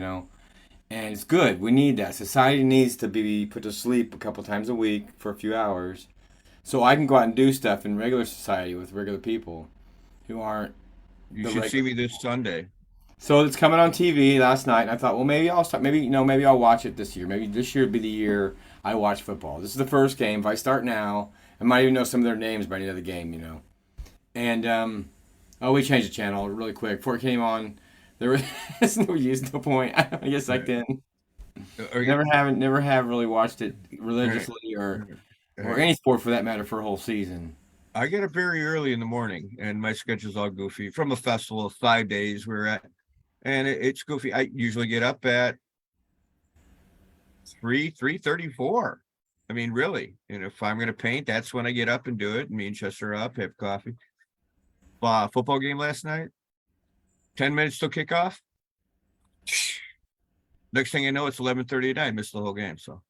And it's good. We need that. Society needs to be put to sleep a couple times a week for a few hours. So I can go out and do stuff in regular society with regular people who aren't. You should see me this Sunday. So it's coming on TV last night, and I thought, well, maybe I'll start. Maybe I'll watch it this year. Maybe this year would be the year I watch football. This is the first game. If I start now, I might even know some of their names by the end of the game. And we changed the channel really quick before it came on. There was no use, no point. I guess I didn't. Never have really watched it religiously or any sport for that matter for a whole season. I get up very early in the morning, and my schedule's all goofy. From a festival of 5 days we're at, and it's goofy. I usually get up at 3:34. I mean, really. And if I'm going to paint, that's when I get up and do it. Me and Chester are up, have coffee. Football game last night. 10 minutes till kickoff. Next thing I know, it's 11:30 I missed the whole game. So.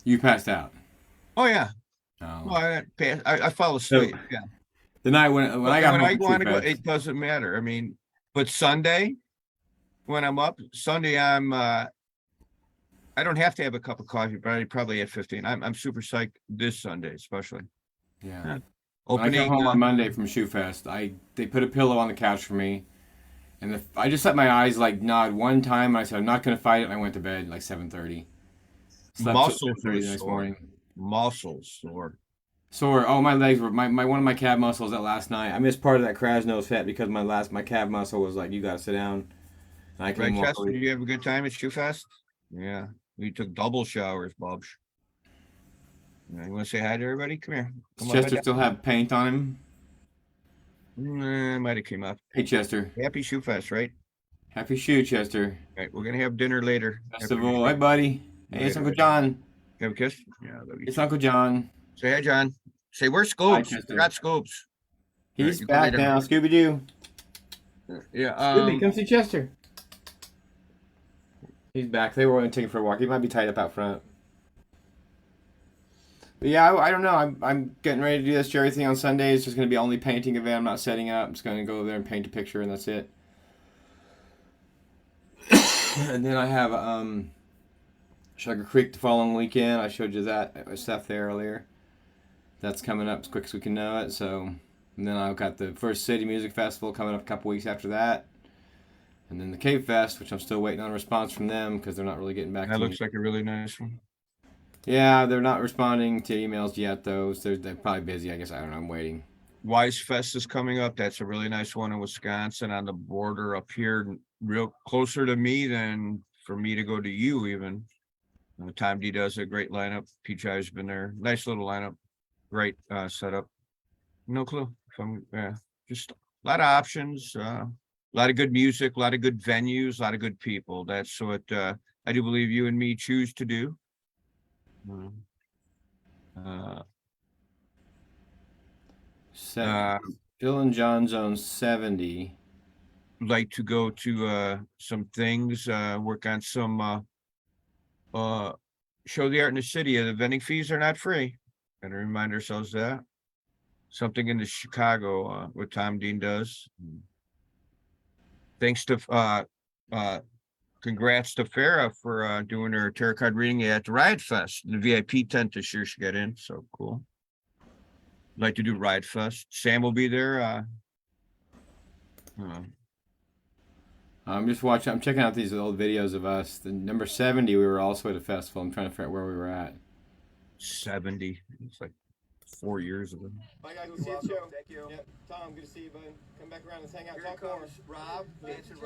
You passed out. Oh yeah. Oh. Well, I fall asleep. So, yeah. The night when I got home, want to go, it doesn't matter. I mean, but Sunday, when I'm up. Sunday, I don't have to have a cup of coffee, but I probably at 15. I'm super psyched this Sunday, especially. Yeah. When I Opening, come home on Monday from Shoe Fest, they put a pillow on the couch for me, and I just let my eyes like nod one time. And I said I'm not gonna fight it, and I went to bed like 7:30. Slept till muscles 7:30 the next sore. morning. Muscles sore. Sore. Oh, my legs were my one of my calf muscles that last night. I missed part of that Krasnos set because my calf muscle was like, you gotta sit down. And I Right, couldn't walk Chester, away. did you have a good time at Shoe Fest? Yeah, we took double showers, Bubs. You want to say hi to everybody? Come here. Does Come Chester up. still have paint on him? Might have came up. Hey, Chester. Happy Shoe Fest, right? Happy shoe, Chester. All right, we're gonna have dinner later. Festival. Hey, buddy. Hey, it's Uncle John. Have a kiss? Yeah, love you. It's Uncle John. Say hi, John. Say, where's Hi, Scoops? Chester. Got Scoops. He's you go back later. now. Scooby Doo. Yeah, Scooby, come see Chester. He's back. They were going to take him for a walk. He might be tied up out front. But yeah, I don't know. I'm getting ready to do this Jerry thing on Sunday. It's just going to be only painting event. I'm not setting up. I'm just going to go over there and paint a picture, and that's it. And then I have Sugar Creek the following weekend. I showed you that stuff there earlier. That's coming up as quick as we can know it. So, and then I've got the First City Music Festival coming up a couple weeks after that. And then the Cave Fest, which I'm still waiting on a response from them because they're not really getting back that to me. looks like a really nice one. Yeah, they're not responding to emails yet, though. So they're probably busy. I guess I don't know. I'm waiting. Wise Fest is coming up. That's a really nice one in Wisconsin on the border up here, real closer to me than for me to go to you even. Tom D does a great lineup. Peach Eye's been there. Nice little lineup. Great setup. No clue. Just a lot of options. A lot of good music, a lot of good venues, a lot of good people. That's what I do believe you and me choose to do. Phil and John Zone 70. Like to go to some things, work on some show the art in the city. The vending fees are not free. Gotta remind ourselves that. Something in the Chicago, what Tom Dean does. Thanks to congrats to Farah for doing her tarot card reading at the Riot Fest. The VIP tent this year she got in, so cool. Like to do Riot Fest. Sam will be there. I'm just watching. I'm checking out these old videos of us. The number 70, we were also at a festival. I'm trying to figure out where we were at. 70. It's like 4 years ago. Bye, guys. We'll see you at the show. Thank you. Yep. Tom, good to see you, bud. Come back around and hang out. Talk more. Rob.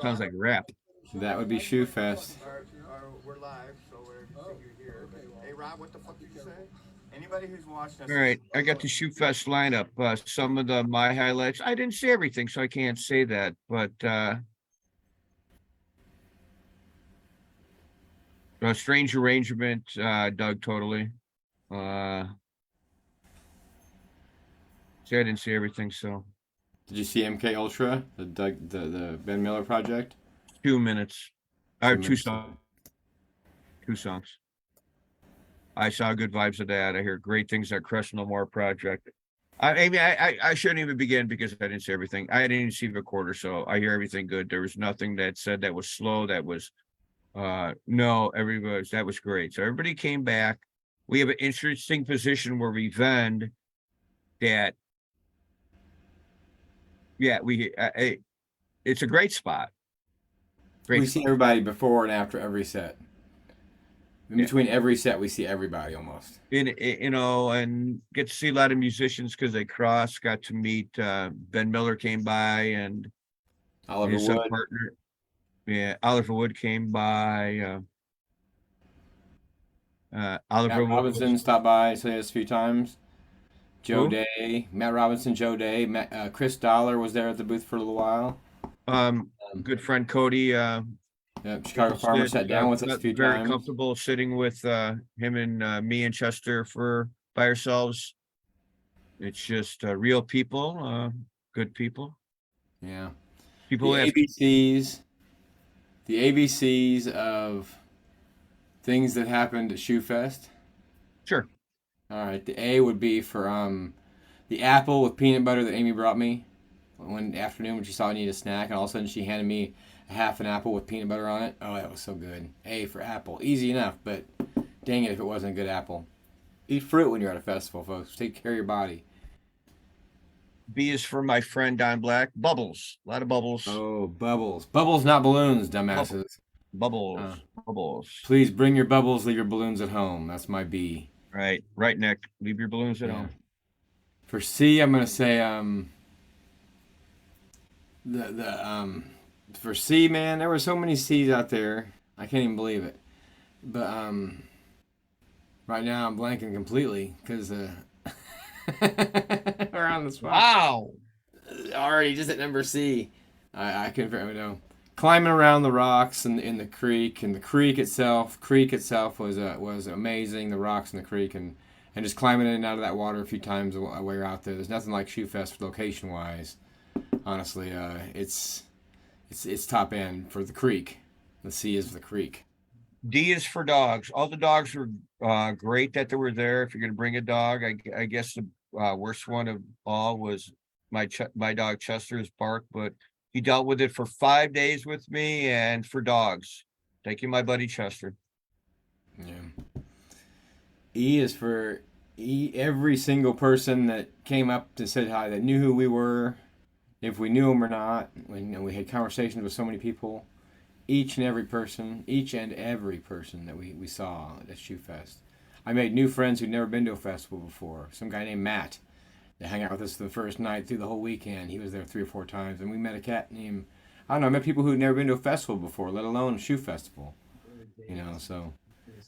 Sounds like rap. That would be Shoe Fest. We're live, so you're here. But, hey, Rob, what the fuck did you say? Anybody who's watching us. All right, I got the Shoe Fest lineup. Some of my highlights. I didn't see everything, so I can't say that. But a Strange Arrangement, Doug totally. See, I didn't see everything, so Did you see MK Ultra, the Ben Miller project? 2 minutes. Or 2 minutes. songs. 2 songs. I saw good vibes of that. I hear great things at Crush No More project. I shouldn't even begin because I didn't see everything. I didn't even see the quarter, so I hear everything good. There was nothing that said that was slow. That was no, that was great. So everybody came back. We have an interesting position where we vend that. Yeah, it's a great spot. We see everybody before and after every set. In between every set, we see everybody almost. And get to see a lot of musicians because they cross. Got to meet Ben Miller came by and Oliver his Wood. partner. Yeah, Oliver Wood came by. Oliver Matt Robinson stopped by, say us a few times. Joe Day, Matt Robinson, Joe Day, Chris Dollar was there at the booth for a little while. Good friend Cody. Chicago Farmer sat down with us a few very times. comfortable sitting with him and me and Chester by ourselves. It's just real people, good people. Yeah. People The ABCs of things that happened at Shoe Fest. Sure. All right. The A would be for the apple with peanut butter that Amy brought me one afternoon when she saw I needed a snack, and all of a sudden she handed me half an apple with peanut butter on it. Oh, that was so good. A for apple. Easy enough, but dang it if it wasn't a good apple. Eat fruit when you're at a festival, folks. Take care of your body. B is for my friend Don Black. Bubbles. A lot of bubbles. Oh, bubbles. Bubbles, not balloons, dumbasses. Bubbles. Bubbles. Please bring your bubbles, leave your balloons at home. That's my B. Right. Right, Nick. Leave your balloons at Yeah. home. For C, I'm gonna say for C, man, there were so many C's out there. I can't even believe it. But right now I'm blanking completely because we're on the spot. Wow. Already just at number C. I couldn't figure know. Climbing around the rocks in the creek, and the creek itself was amazing. The rocks in the creek and just climbing in and out of that water a few times while we were out there. There's nothing like Shoe Fest location wise. Honestly, it's top end for the creek. The C is for the creek. D is for dogs. All the dogs were great that they were there. If you're going to bring a dog, I guess the worst one of all was my dog Chester's bark, but he dealt with it for 5 days with me and for dogs. Thank you, my buddy Chester. Yeah. E is for every single person that came up to said hi, that knew who we were, if we knew them or not. We had conversations with so many people. Each and every person that we saw at Shoe Fest. I made new friends who'd never been to a festival before. Some guy named Matt that hung out with us the first night through the whole weekend. He was there 3 or 4 times. And we met a cat named, I don't know, I met people who'd never been to a festival before, let alone a shoe festival. So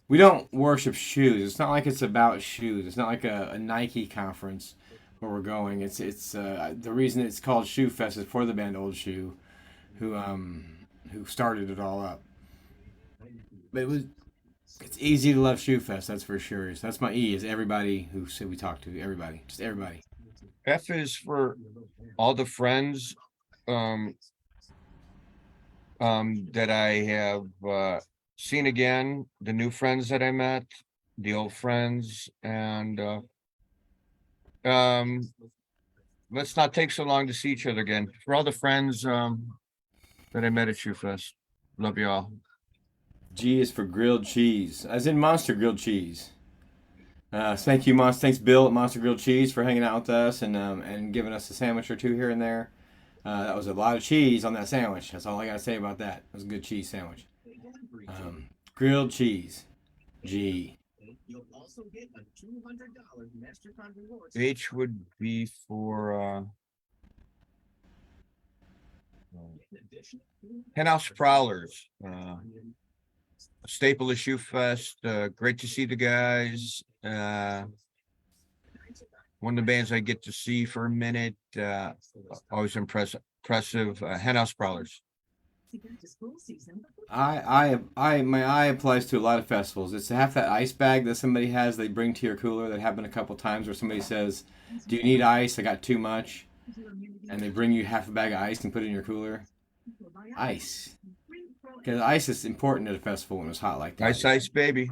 we don't worship shoes. It's not like it's about shoes. It's not like a Nike conference where we're going. It's the reason it's called Shoe Fest is for the band Old Shoe, who started it all up. But it's easy to love Shoe Fest, that's for sure. So that's my E, is everybody who said we talked to, everybody, just everybody. F is for all the friends that I have seen again, the new friends that I met, the old friends, and let's not take so long to see each other again. For all the friends that I met at Shoe Fest. Love you all. G is for grilled cheese, as in Monster Grilled Cheese. Thank you, Thanks, Bill at Monster Grilled Cheese, for hanging out with us and giving us a sandwich or two here and there. That was a lot of cheese on that sandwich. That's all I gotta say about that. It was a good cheese sandwich. Grilled cheese. G. H would be for Henhouse Prowlers. A staple of Shoe Fest. Great to see the guys. One of the bands I get to see for a minute. Always impressive. Henhouse Prowlers. My eye applies to a lot of festivals. It's half that ice bag that somebody has they bring to your cooler. That happened a couple times where somebody says, "Do you need ice? I got too much," and they bring you half a bag of ice and put it in your cooler. Ice, because ice is important at a festival when it's hot like that. Ice, baby.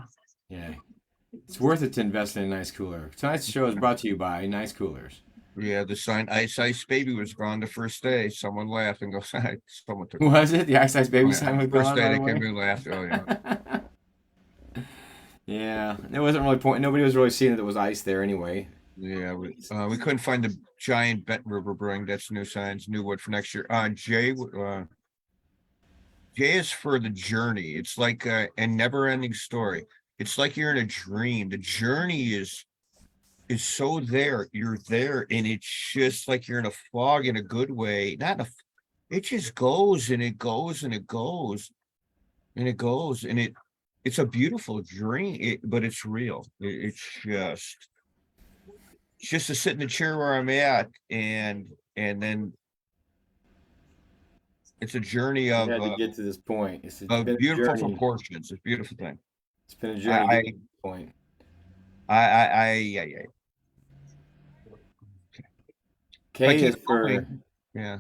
Yeah, it's worth it to invest in a nice cooler. Tonight's show is brought to you by Nice Coolers. Yeah, the sign Ice Baby was gone the first day. Someone laughed and goes, someone took Was it the Ice Baby sign was first gone? day By they the way? came and laughed. Oh yeah. Yeah, it wasn't really point. Nobody was really seeing that there was ice there anyway. Yeah, we couldn't find the giant Benton River Brewing. That's new signs, new wood for next year. J is for the journey. It's like a never-ending story. It's like you're in a dream. The journey is so there. You're there, and it's just like you're in a fog in a good way. It just goes and it goes and it goes and it goes and it's a beautiful dream. But it's real. It's just to sit in the chair where I'm at, and then it's a journey of had to get to this point. It's of been a beautiful journey. proportions. It's a beautiful thing. It's been a journey to get to this point. Yeah. K is for yeah.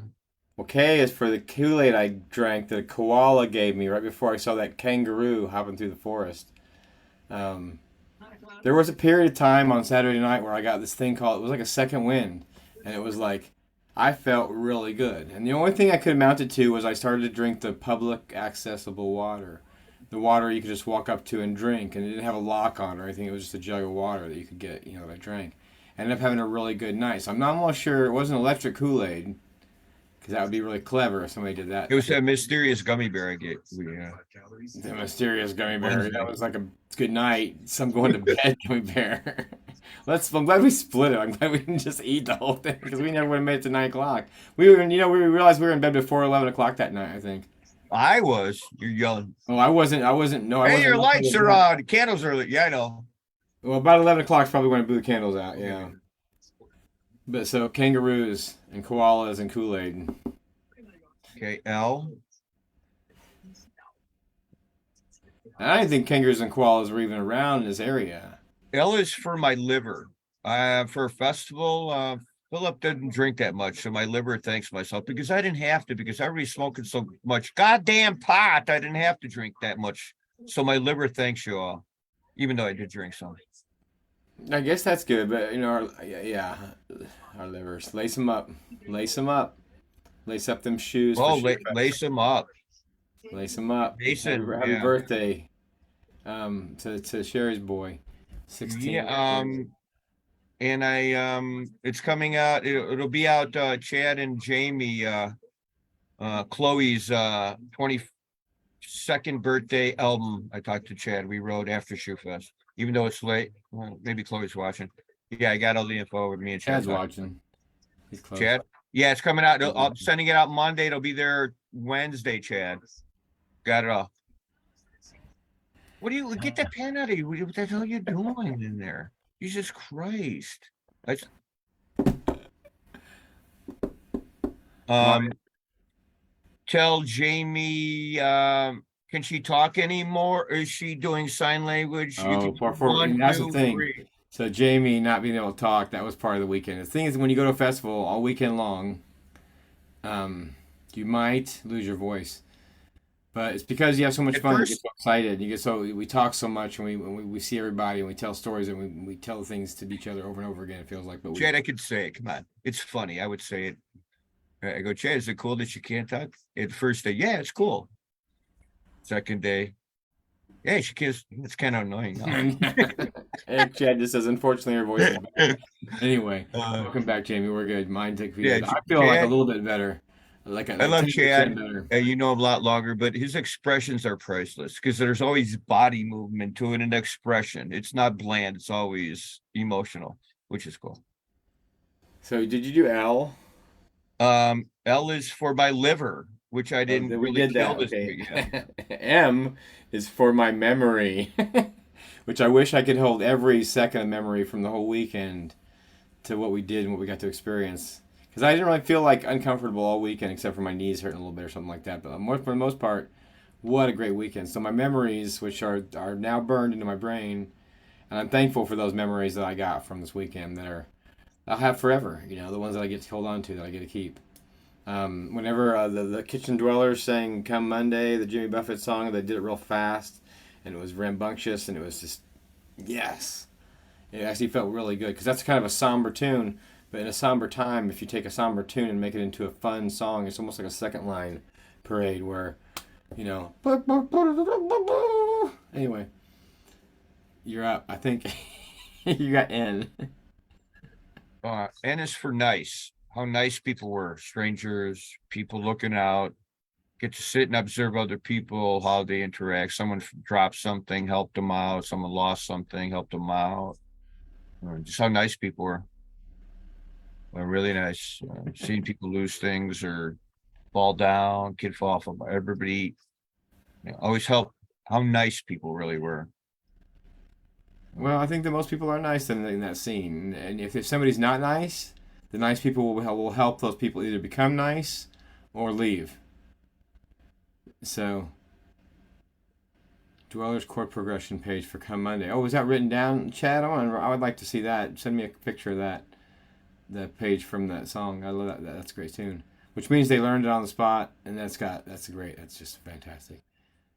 well, K is for the Kool-Aid I drank that a koala gave me right before I saw that kangaroo hopping through the forest. There was a period of time on Saturday night where I got this thing called, it was like a second wind, and it was like I felt really good. And the only thing I could amount it to was I started to drink the public accessible water. The water you could just walk up to and drink, and it didn't have a lock on or anything. It was just a jug of water that you could get, that I drank. I ended up having a really good night. So I'm not almost sure it wasn't electric Kool-Aid, because that would be really clever if somebody did that. It was that mysterious gummy bear I get. The mysterious gummy bear. That was like a good night. Some going to bed gummy bear. I'm glad we split it. I'm glad we didn't just eat the whole thing because we never would have made it to 9 o'clock. We realized we were in bed before 11 o'clock that night. I think. You're yelling. Oh, I wasn't. No, I Hey, wasn't. your lights are on. The candles are lit. Yeah, I know. Well, about 11 o'clock is probably when I blew the candles out. Yeah. But so kangaroos and koalas and Kool-Aid. Okay, L. I didn't think kangaroos and koalas were even around in this area. L is for my liver. For a festival, Philip didn't drink that much, so my liver thanks myself because I didn't have to, because everybody's smoking so much goddamn pot. I didn't have to drink that much. So my liver thanks you all, even though I did drink some. I guess that's good, but our livers. Lace them up. Lace them up. Lace up them shoes. Oh, lace them up. Lace them up. Mason, happy yeah. birthday to Sherry's boy. 16. Yeah, and it's coming out, it'll be out, Chad and Jamie, Chloe's 22nd birthday album. I talked to Chad, we wrote after Shoe Fest, even though it's late. Well, maybe Chloe's watching. Yeah, I got all the info with me and Chad's Chad. watching. He's close. Chad? Yeah, it's coming out. I'm sending it out Monday. It'll be there Wednesday, Chad. Got it all. What do you get that pen out of you? What the hell are you doing in there? Jesus Christ. Tell Jamie, can she talk anymore? Is she doing sign language? Oh, that's the thing. 3. So Jamie not being able to talk, that was part of the weekend. The thing is, when you go to a festival all weekend long, you might lose your voice. But it's because you have so much fun, you get so excited, we talk so much, and we see everybody, and we tell stories, and we tell things to each other over and over again. It feels like, but Chad, I could say it. Come on, it's funny. I would say it. I go, Chad, is it cool that you can't talk? At first day, yeah, it's cool. Second day, yeah, she can't. It's kind of annoying. And Chad just says, unfortunately, her voice is better. Anyway, welcome back, Jamie. We're good. Mine took a few. I feel Chad, like a little bit better. I love Chad. You know him a lot longer, but his expressions are priceless because there's always body movement to it and expression. It's not bland. It's always emotional, which is cool. So did you do L? L is for my liver, which I didn't we really did that. Okay. M is for my memory, which I wish I could hold every second of memory from the whole weekend to what we did and what we got to experience. Because I didn't really feel like uncomfortable all weekend, except for my knees hurting a little bit or something like that. But for the most part, what a great weekend. So my memories, which are now burned into my brain, and I'm thankful for those memories that I got from this weekend that I'll have forever. The ones that I get to hold on to, that I get to keep. Whenever the Kitchen Dwellers sang "Come Monday," the Jimmy Buffett song, they did it real fast, and it was rambunctious, and it was just, yes. It actually felt really good, because that's kind of a somber tune. But in a somber time, if you take a somber tune and make it into a fun song, it's almost like a second line parade where, Anyway, you're up. I think you got N. N is for nice. How nice people were. Strangers, people looking out. Get to sit and observe other people, how they interact. Someone dropped something, helped them out. Someone lost something, helped them out. Just how nice people were. Really nice. Seeing people lose things or fall down, kid fall off of everybody. Always help how nice people really were. Well, I think that most people are nice in that scene. And if somebody's not nice, the nice people will help those people either become nice or leave. So, Dwellers chord progression page for Come Monday. Oh, was that written down, Chad? I would like to see that. Send me a picture of that. The page from that song. I love that. That's a great tune. Which means they learned it on the spot, and that's great. That's just fantastic.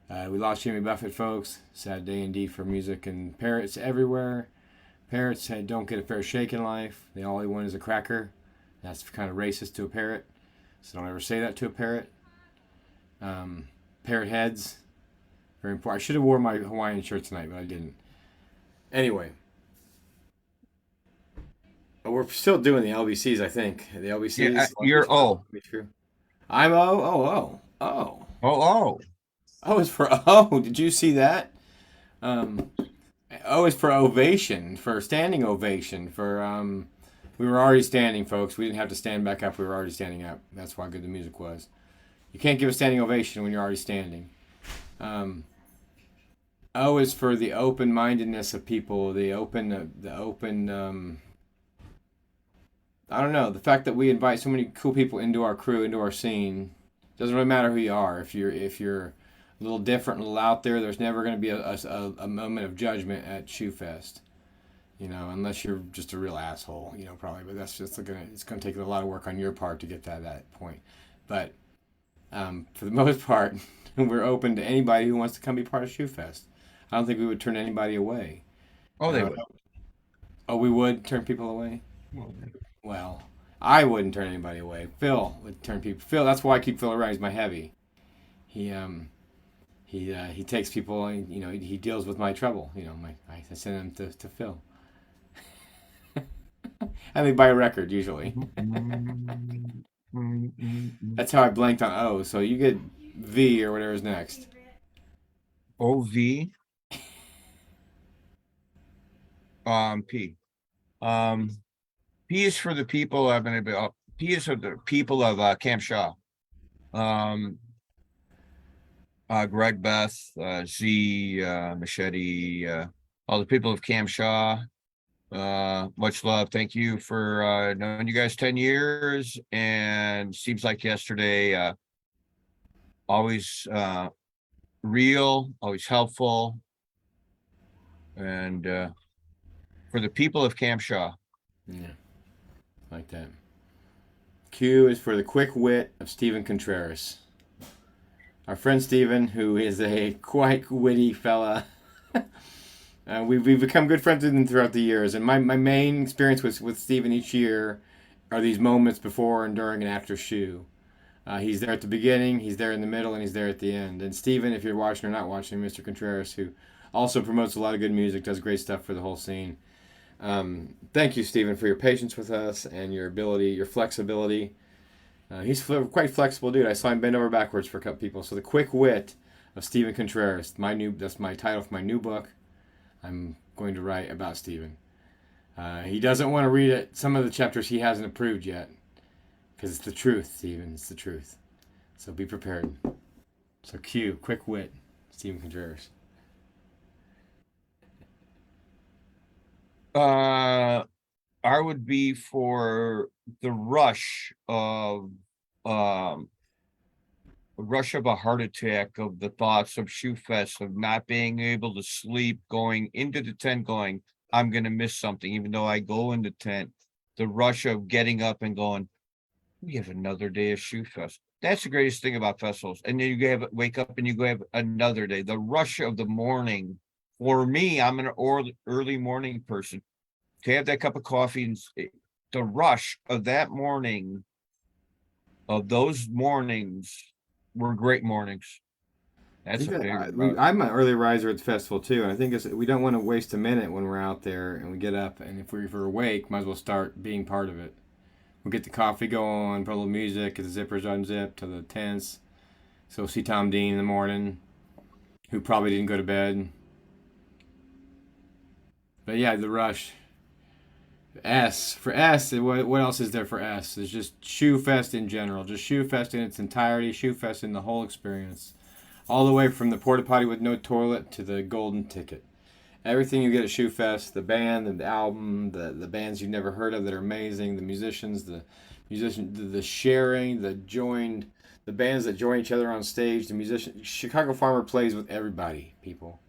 We lost Jimmy Buffett, folks. Sad day indeed for music and parrots everywhere. Parrots don't get a fair shake in life. They all want is a cracker, That's kind of racist to a parrot, so don't ever say that to a parrot. Parrot heads, very important. I should have worn my Hawaiian shirt tonight, but I didn't. Anyway, we're still doing the LBCs, I think. The LBCs. Yeah, you're O. True. I'm O. Oh. O is for O. Did you see that? O is for ovation, for standing ovation, for we were already standing, folks. We didn't have to stand back up. We were already standing up. That's how good the music was. You can't give a standing ovation when you're already standing. O is for the open-mindedness of people, the open. I don't know, the fact that we invite so many cool people into our crew, into our scene. Doesn't really matter who you are. If you're a little different, a little out there, there's never going to be a moment of judgment at Shoe Fest. You know, unless you're just a real asshole, you know, probably. But that's just it's gonna take a lot of work on your part to get to that point. But for the most part, we're open to anybody who wants to come be part of Shoe Fest. I don't think we would turn anybody away. Oh, they would. Oh, we would turn people away? Well, I wouldn't turn anybody away. Phil would turn people. Phil, that's why I keep Phil around. He's my heavy. He takes people. You know, he deals with my trouble. You know, I send him to Phil. And they buy a record usually. That's how I blanked on O. So you get V or whatever's next. OV. P. P is for the people. P is for the people of Camp Shaw. Greg, Beth, Z, Machete, all the people of Camp Shaw. Much love. Thank you for knowing you guys 10 years, and seems like yesterday. Always real, always helpful, and for the people of Camp Shaw. Yeah, like that. Q is for the quick wit of Stephen Contreras. Our friend Stephen, who is a quite witty fella. We've become good friends with him throughout the years, and my main experience with Stephen each year are these moments before and during and after Shoe. He's there at the beginning, he's there in the middle, and he's there at the end. And Stephen, if you're watching or not watching, Mr. Contreras, who also promotes a lot of good music, does great stuff for the whole scene. Thank you, Stephen, for your patience with us and your ability, your flexibility. He's quite flexible dude. I saw him bend over backwards for a couple people. So the quick wit of Stephen Contreras, that's my title for my new book. I'm going to write about Stephen. He doesn't want to read it. Some of the chapters he hasn't approved yet. Because it's the truth, Stephen. It's the truth. So be prepared. So Q, quick wit, Stephen Contreras. R would be for the rush of a heart attack, of the thoughts of Shoe Fest, of not being able to sleep, going into the tent going, I'm gonna miss something, even though I go in the tent. The rush of getting up and going, we have another day of Shoe Fest. That's the greatest thing about festivals. And then you wake up and you go have another day. The rush of the morning. For me, I'm an early morning person. To have that cup of coffee and the rush of that morning, of those mornings, were great mornings. That's a favorite. I'm an early riser at the festival too, and I think we don't want to waste a minute when we're out there and we get up, and if we're awake, might as well start being part of it. We'll get the coffee going, put a little music, get the zippers unzipped to the tents. So we'll see Tom Dean in the morning, who probably didn't go to bed. But yeah, the rush. S. For S, what else is there for S? It's just Shoe Fest in general. Just Shoe Fest in its entirety. Shoe Fest in the whole experience. All the way from the porta potty with no toilet to the golden ticket. Everything you get at Shoe Fest, the band, the album, the bands you've never heard of that are amazing, the musicians, the sharing, the bands that join each other on stage, the musicians. Chicago Farmer plays with everybody, people.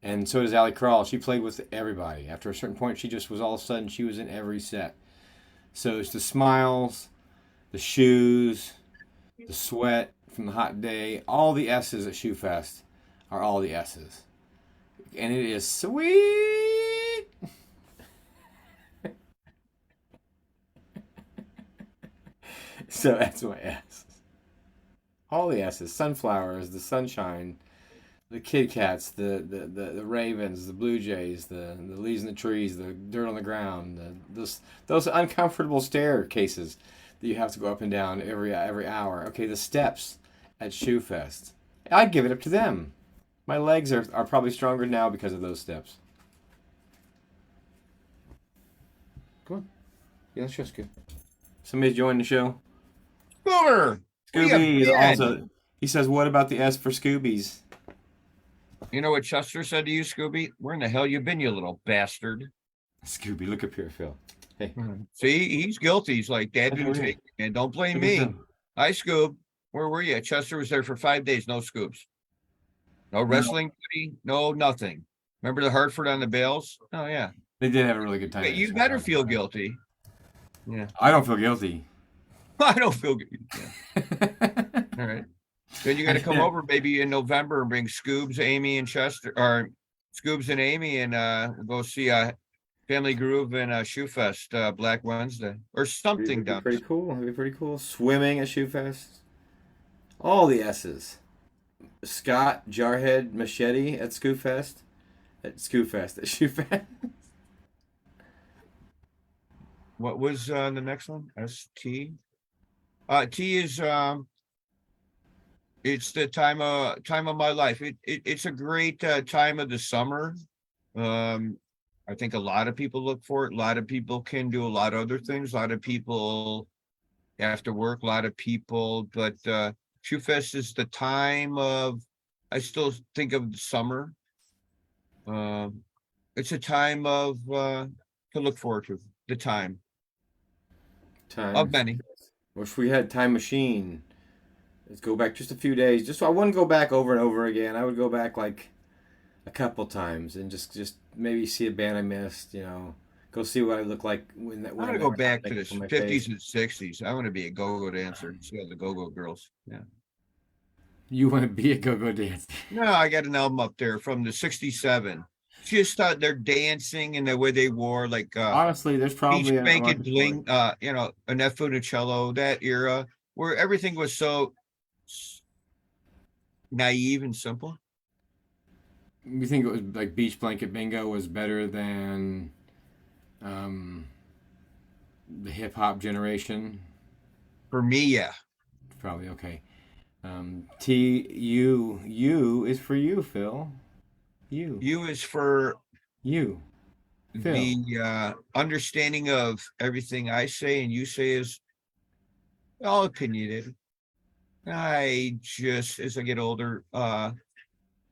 And so does Allie Crawl. She played with everybody. After a certain point, she just was all of a sudden, she was in every set. So it's the smiles, the shoes, the sweat from the hot day. All the S's at Shoe Fest are all the S's. And it is sweet. So that's my S. All the S's: sunflowers, the sunshine, the Kit Kats, the Ravens, the Blue Jays, the leaves in the trees, the dirt on the ground, those uncomfortable staircases that you have to go up and down every hour. Okay, the steps at Shoe Fest. I'd give it up to them. My legs are probably stronger now because of those steps. Come on. Yeah, let's just go. Somebody join the show. Boomer. Scooby is been? also. He says, "What about the S for Scoobies?" You know what Chester said to you, Scooby? Where in the hell you been, you little bastard? Scooby, look up here, Phil. Hey, See, he's guilty. He's like, Dad Look didn't over here. take me, and don't blame look at me. Phil. Hi, Scoob. Where were you? Chester was there for 5 days. No scoops. No wrestling buddy. No nothing. Remember the Hartford on the Bales? Oh yeah. They did have a really good time. Hey, you better feel guilty. Yeah. I don't feel guilty. I don't feel good. Yeah. All right. Then you got to come over maybe in November and bring Scoobs, Amy, and Chester, or Scoobs and Amy, and we'll go see Family Groove and Shoe Fest Black Wednesday or something It'd be down. pretty cool. It'd be pretty cool. Swimming at Shoe Fest. All the S's. Scott, Jarhead, Machete at Shoe Fest. At Shoe Fest. What was the next one? ST. T is it's the time of my life. It's a great time of the summer. I think a lot of people look for it. A lot of people can do a lot of other things. A lot of people have to work. A lot of people, but Shoe Fest is the time of. I still think of the summer. It's a time of to look forward to. The time of many. Wish we had time machine. Let's go back just a few days. Just I wouldn't go back over and over again. I would go back like a couple times and just maybe see a band I missed. You know, go see what I look like when I want to go back to the 50s and 60s. I want to be a go-go dancer. See all the go-go girls. Yeah. You want to be a go-go dancer? No, I got an album up there from the 67. Just their dancing and the way they wore, like Honestly, there's probably Beach a Blanket market for it. Bling, Annette Funicello, that era where everything was so naive and simple. You think it was like Beach Blanket Bingo was better than the hip hop generation? For me, yeah. Probably okay. U is for you, Phil. U is for You. Phil. the understanding of everything I say and you say is all opinionated. I just, as I get older, I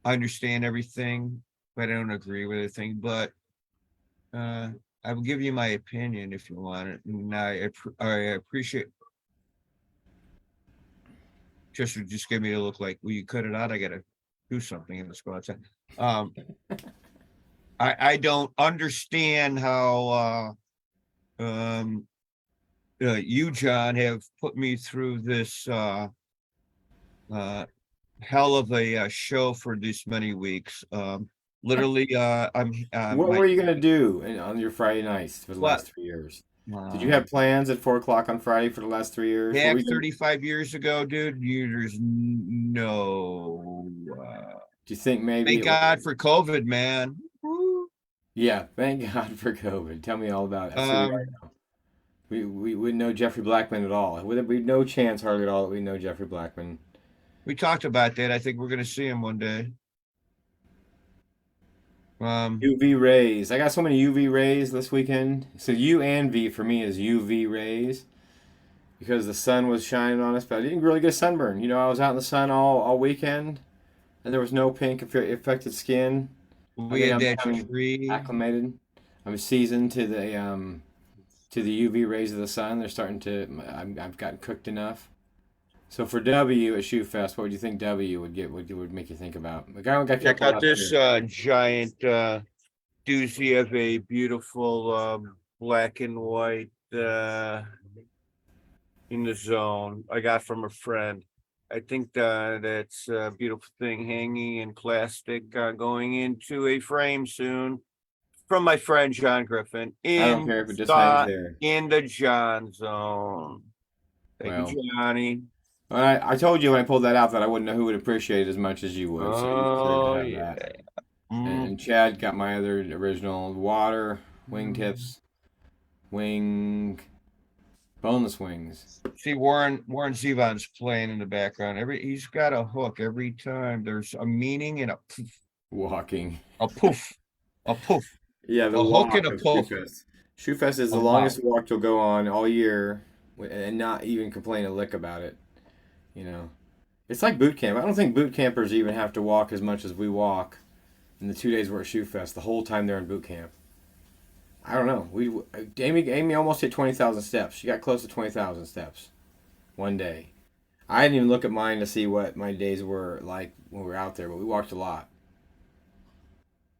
understand everything, but I don't agree with everything. But I will give you my opinion if you want it, and I appreciate. Just give me a look like, will you cut it out? I gotta do something in the squad. I don't understand how you, John, have put me through this hell of a show for this many weeks. Literally, I'm. What were you gonna do on your Friday nights for the What? last 3 years? Did you have plans at 4 o'clock on Friday for the last 3 years? Back What were you gonna- 35 years ago, dude? There's no. Do you think maybe? Thank God for COVID, man. Woo. Yeah, thank God for COVID. Tell me all about it. Um, We wouldn't know Jeffrey Blackman at all. We'd no chance hardly at all that we know Jeffrey Blackman. We talked about that. I think we're gonna see him one day. UV rays. I got so many UV rays this weekend. So U and V for me is UV rays because the sun was shining on us, but I didn't really get a sunburn. You know, I was out in the sun all weekend, and there was no pink affected skin. We had that I'm tree. acclimated. I'm seasoned to the UV rays of the sun. They're starting to. I've gotten cooked enough. So for W at Shoe Fest, what would you think W would make you think about? Check out this giant doozy of a beautiful black and white in the zone I got from a friend. I think that's a beautiful thing hanging in plastic, going into a frame soon from my friend John Griffin I don't care if it just hangs there. in the John zone. Thank you, Johnny. I told you when I pulled that out that I wouldn't know who would appreciate it as much as you would. So you deserve to have yeah. that. Mm. And Chad got my other original water, wingtips, boneless wings. See, Warren Zevon's playing in the background. He's got a hook every time. There's a meaning and a poof, Walking. a poof, a poof. Yeah, the A walk hook and a of poof. Shoefest. Shoefest is the A longest walk you'll go on all year and not even complain a lick about it. You know, it's like boot camp. I don't think boot campers even have to walk as much as we walk in the 2 days we're at Shoefest the whole time they're in boot camp. I don't know. Amy almost hit 20,000 steps. She got close to 20,000 steps one day. I didn't even look at mine to see what my days were like when we were out there, but we walked a lot.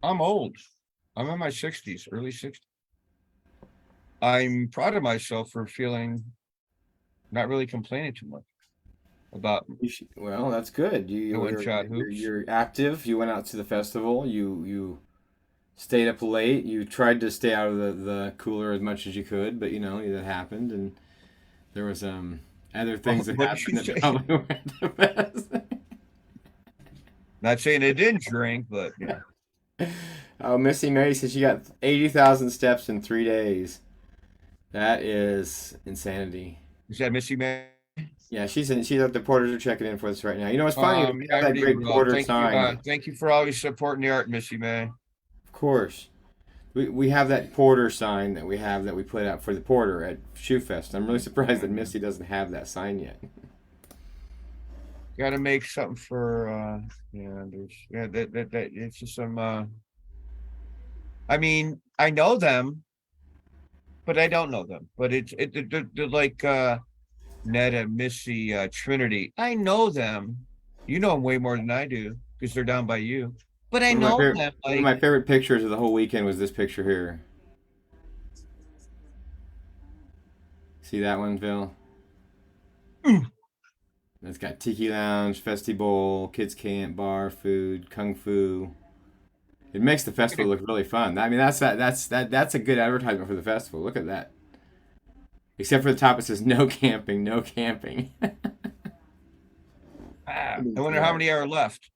I'm old. I'm in my 60s, early 60s. I'm proud of myself for feeling not really complaining too much about. Well, that's good. You're active. You went out to the festival. You stayed up late. You tried to stay out of the cooler as much as you could, but that happened, and there was other things that happened that probably weren't the best. Not saying they didn't drink, but yeah. Oh, Missy Mary said she got 80,000 steps in 3 days. That is insanity. Is that Missy May? Yeah, she's at the porters are checking in for us right now. You know what's funny? We Yeah, have that great porter sign. Thank you for always supporting the art, Missy May. Of course. We have that porter sign that we put out for the porter at Shoefest. I'm really surprised that Missy doesn't have that sign yet. Got to make something for that it's just some I mean, I know them, but I don't know them. But they're like Netta, Missy, Trinity. I know them. You know them way more than I do because they're down by you. But I know them. One of my favorite pictures of the whole weekend was this picture here. See that one, Phil? It's got Tiki Lounge, Festi Bowl, Kids Camp, bar, food, kung fu. It makes the festival look really fun. I mean, that's a good advertisement for the festival. Look at that. Except for the top, it says no camping, no camping. I wonder how many are left.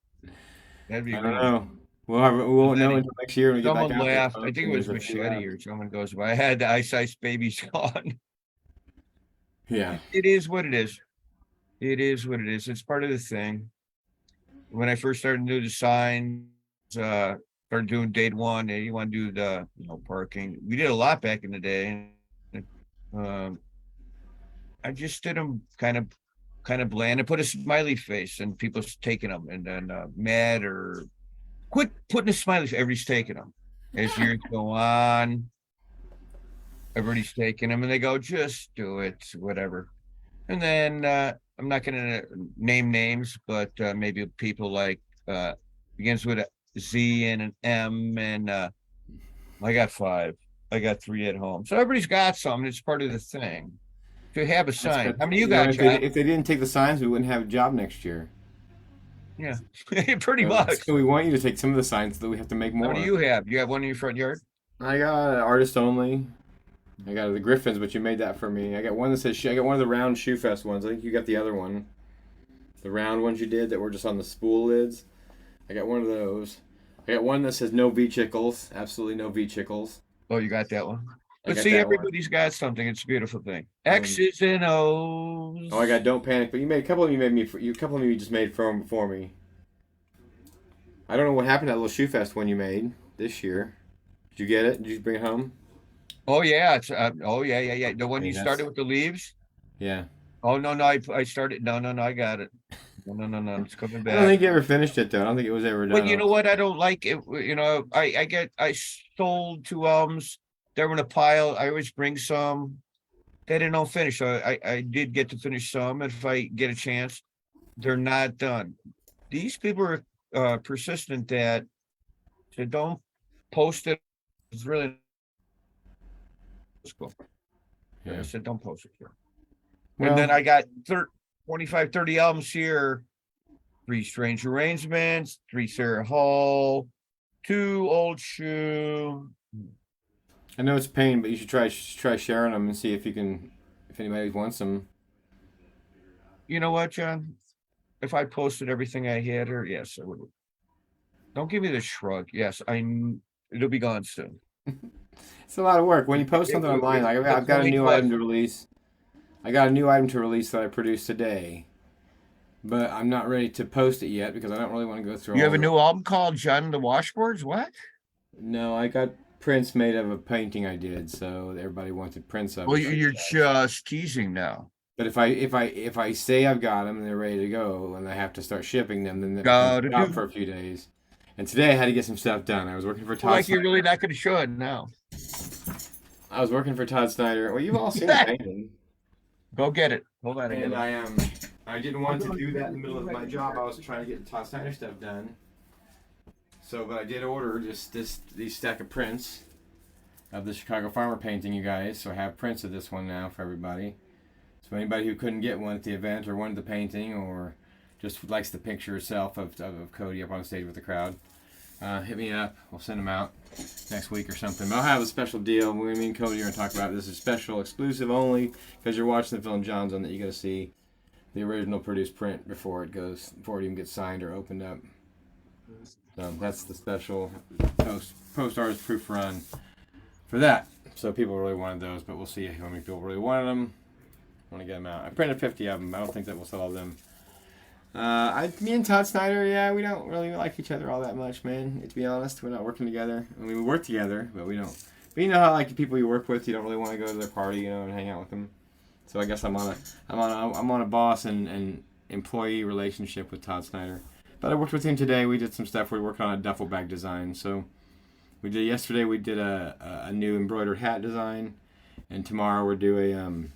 That'd be. I don't know. We won't know until next year when we get back Someone out laughed. there. I think it was Machete or someone goes, "But I had the Ice Ice Babies on." Yeah. It is what it is. It is what it is. It's part of the thing. When I first started to do the signs, started doing date one, you want to do the parking. We did a lot back in the day. I just did them kind of bland and put a smiley face, and people's taking them, and then mad or quit putting a smiley face. Everybody's taking them as years go on. Everybody's taking them, and they go, just do it, whatever. And then I'm not going to name names, but maybe people like begins with a Z and an M, and I got 5. I got 3 at home. So everybody's got something. It's part of the thing. To have a sign. How many you got, John? If they didn't take the signs, we wouldn't have a job next year. Yeah, pretty much. So we want you to take some of the signs so that we have to make more. How many do you have? You have one in your front yard? I got artist only. I got the Griffins, but you made that for me. I got one that says I got one of the round Shoefest ones. I think you got the other one. The round ones you did that were just on the spool lids. I got one of those. I got one that says no V-chickles. Absolutely no V-chickles. Oh, you got that one? But see, everybody's got something. It's a beautiful thing. X's and O's. Oh, I got Don't Panic, but you made a couple of them. A couple of them you just made for me. I don't know what happened to that little Shoefest one you made this year. Did you get it? Did you bring it home? Oh yeah, it's yeah. The one you started with the leaves. Yeah. Oh no, I started. No, I got it. No, it's coming back. I don't think you ever finished it though. I don't think it was ever done. But you know what? I don't like it. I sold 2 albums. They're in a pile. I always bring some. They didn't all finish. So I did get to finish some if I get a chance. They're not done. These people are persistent that they don't post it. It's really cool. Yeah. I said don't post it here. Well, and then I got 25, 30 albums here. 3 Strange Arrangements, 3 Sarah Hall, 2 Old Shoe. I know it's pain, but you should try sharing them and see if anybody wants them. You know what, John? If I posted everything I had, or yes, I would. Don't give me the shrug. Yes, it'll be gone soon. It's a lot of work when you post It something will- online. Like it's I've got a only new item to pleasure. release. I got a new item to release that I produced today, but I'm not ready to post it yet because I don't really want to go through. You all have a the- new album called John and the Washboards? What? No, I got prints made of a painting I did, so everybody wanted prints of Well, it. you're just teasing now. But if I say I've got them and they're ready to go and I have to start shipping them, then they're Gotta out do. for a few days. And today I had to get some stuff done. I was working for Todd. Like you're Snyder. really not going to show it now. I was working for Todd Snyder. Well, you've all seen the painting. Go get it. Hold on. And I didn't want to do that in the middle of my job. I was trying to get the Todd Snyder stuff done. So, but I did order just these stack of prints of the Chicago Farmer painting, you guys. So I have prints of this one now for everybody. So anybody who couldn't get one at the event or wanted the painting or just likes the picture itself of Cody up on stage with the crowd, hit me up. We'll send them out next week or something. But I'll have a special deal. Me and Cody are going to talk about it. This is special, exclusive only, because you're watching the film John Zone that you got to see the original produced print before it even gets signed or opened up. So that's the special post artist proof run for that. So people really wanted those, but we'll see how many people really wanted them. Want to get them out. I printed 50 of them. I don't think that we'll sell all of them. Me and Todd Snyder, yeah, we don't really like each other all that much, man. To be honest, we're not working together. I mean, we work together, but we don't. But you know how like the people you work with, you don't really want to go to their party, and hang out with them. So I guess I'm on a boss and employee relationship with Todd Snyder. But I worked with him today. We did some stuff. We worked on a duffel bag design. So yesterday we did a new embroidered hat design, and tomorrow we're doing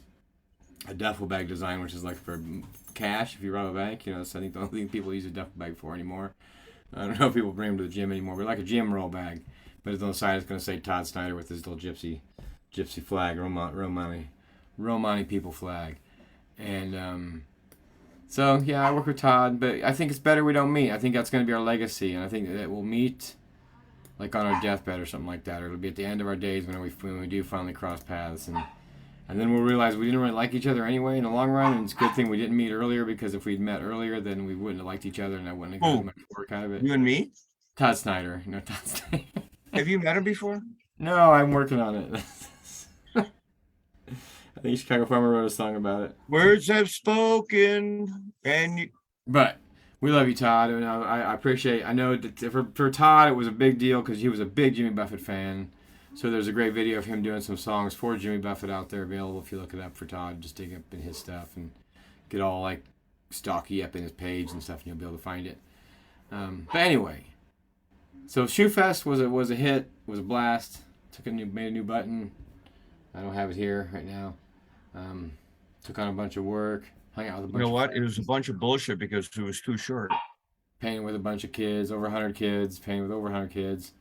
a duffel bag design, which is like for cash if you rob a bank. So I think the only thing people use a duffel bag for anymore. I don't know if people bring them to the gym anymore. But like a gym roll bag, but it's on the side. It's going to say Todd Snyder with his little gypsy flag, Romani people flag, and so yeah, I work with Todd, but I think it's better we don't meet. I think that's going to be our legacy, and I think that we'll meet like on our deathbed or something like that, or it'll be at the end of our days when we do finally cross paths, and then we'll realize we didn't really like each other anyway in the long run, and it's a good thing we didn't meet earlier, because if we'd met earlier, then we wouldn't have liked each other, and I wouldn't have gotten much work out of it. You and me? Todd Snyder, no Todd Snyder. Have you met him before? No, I'm working on it. I think Chicago Farmer wrote a song about it. Words have spoken, and But we love you, Todd, and I appreciate. I know that for Todd it was a big deal because he was a big Jimmy Buffett fan. So there's a great video of him doing some songs for Jimmy Buffett out there available if you look it up for Todd. Just dig up in his stuff and get all like stocky up in his page and stuff, and you'll be able to find it. But anyway, so Shoe Fest was a hit, was a blast. Made a new button. I don't have it here right now. Took on a bunch of work. Hung out with a bunch. you know of what? friends. It was a bunch of bullshit because it was too short. Painting with a bunch of kids, over 100 kids, painting with over 100 kids.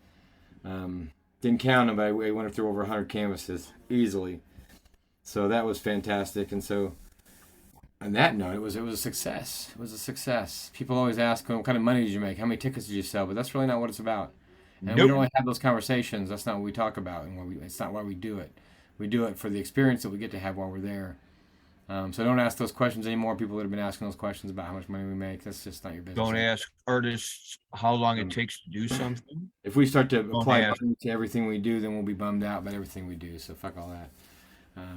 Didn't count them, but I went through over 100 canvases easily. So that was fantastic. And so, on that note, it was a success. It was a success. People always ask, what kind of money did you make? How many tickets did you sell? But that's really not what it's about. And we Nope. don't really have those conversations. That's not what we talk about, and it's not why we do it. We do it for the experience that we get to have while we're there. So don't ask those questions anymore. People that have been asking those questions about how much money we make, that's just not your business. Don't ask artists how long it takes to do something. If we start to apply ask. money to everything we do, then we'll be bummed out about everything we do. So fuck all that.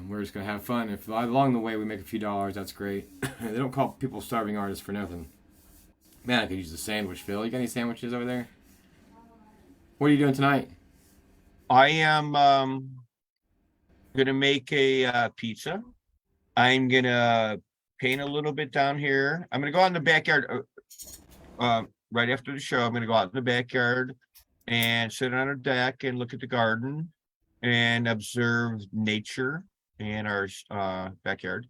We're just gonna have fun. If along the way we make a few dollars, that's great. They don't call people starving artists for nothing. Man, I could use a sandwich, Phil. You got any sandwiches over there? What are you doing tonight? I am gonna make a pizza. I'm gonna paint a little bit down here. I'm gonna go out in the backyard. Right after the show, I'm gonna go out in the backyard and sit on a deck and look at the garden and observe nature in our backyard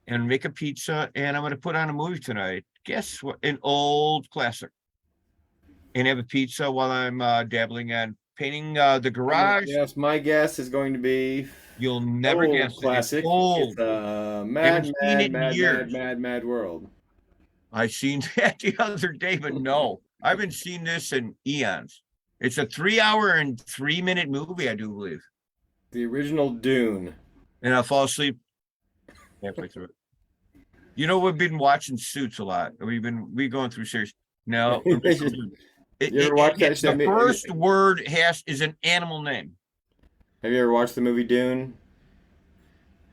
and make a pizza. And I'm gonna put on a movie tonight. Guess what? An old classic. And have a pizza while I'm dabbling on painting the garage. Yes, my guess is going to be You'll never old guess it. It's classic. old. It's Haven't mad, seen mad, it in mad, years. mad world. I seen that the other day, but no, I haven't seen this in eons. It's a 3-hour and 3-minute movie, I do believe. The original Dune. And I'll fall asleep halfway through it. You know, we've been watching Suits a lot. We going through series. No. You ever watch that shit? The first word is an animal name. Have you ever watched the movie Dune?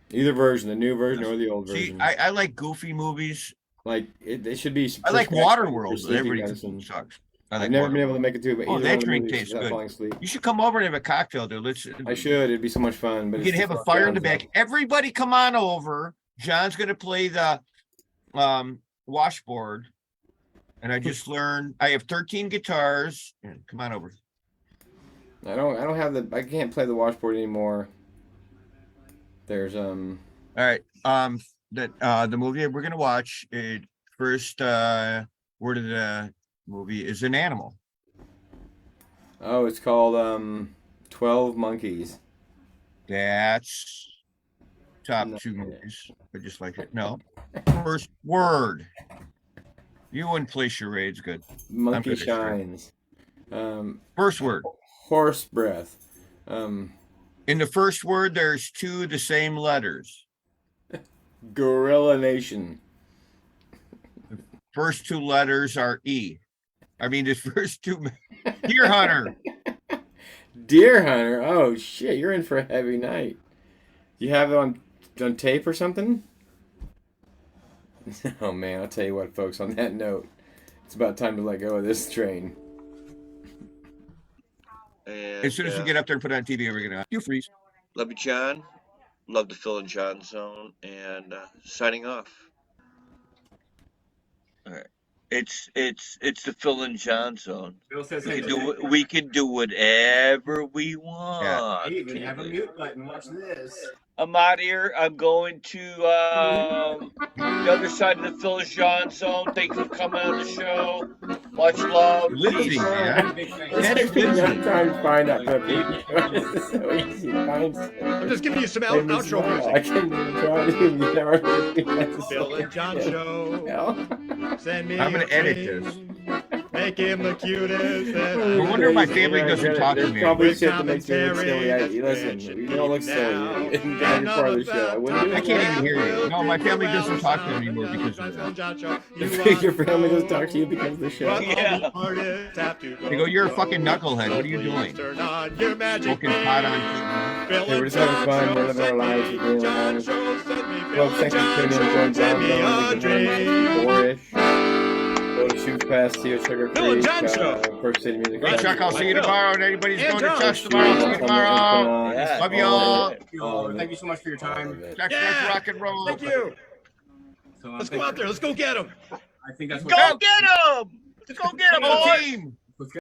Either version, the new version or the old See, version. I like goofy movies. Like it should be. I like Waterworld. sleeping Everybody medicine. sucks. I've never been able to make it to it, but Oh, either that one of the drink movies tastes without good. falling asleep. You should come over and have a cocktail, dude. I should. It'd be so much fun. But We can have a fire in the back. Everybody come on over. John's gonna play the washboard. And I just learned I have 13 guitars. Yeah, come on over. I don't have the. I can't play the washboard anymore. There's All right. The movie we're gonna watch, first word of the movie is an animal. Oh, it's called 12 Monkeys. That's top No. 2 movies. I just like it. No. First word. You wouldn't play charades good. Monkey good at Shines. First word. Horse breath. In the first word, there's 2 of the same letters. Gorilla Nation. First 2 letters are E. I mean, the first 2. Deer Hunter. Deer Hunter. Oh shit, you're in for a heavy night. You have it on tape or something? Oh man, I'll tell you what, folks. On that note, it's about time to let go of this train. And, As soon as we get up there and put it on TV, we're gonna you freeze. love you, John. Love the Phil and John Zone, and signing off. All right, it's the Phil and John Zone. Bill says, We can do whatever we want. Hey, we have a mute button. Watch this. I'm out here. I'm going to the other side of the Phil and John Zone. Thank you for coming on the show. Much love. Lindsay, Peace. man. That's I'm trying to find that puppy. It's so easy to find. I'm just giving you some Made me outro smile. I music. can't even try to. You never. Phil and John show. Hell. Send me I'm gonna a edit thing. this. Make him the cutest. No wonder my family doesn't talk to There's me. probably With shit that makes you look silly. commentary, Listen, that you don't look should silly. be And you're part of the show. I wouldn't do it. I can't even hear you. No, my family doesn't talk to me anymore because of that. Your family doesn't talk to you because of the show. Yeah. They go, you're a fucking knucklehead. What are you doing? Turn on your magic Smoking pot on. Hey, we're just having fun. We're living our lives. We're doing our lives. Folks, thanks for tuning in. Join John Zone. 4-ish. Go to Shoot Pass, see Sugar Phil and Creek, John Show. First City Music. Hey, Chuck, I'll see you tomorrow. And anybody's And going to John. church tomorrow, see you tomorrow. Yeah. Love y'all. All of it. Thank you so much for your time. Chuck, Yeah. let's rock and roll. Thank you. So, Let's go out there. Let's go get him. I think that's what. Go get him! Let's go get him, Go boys! team.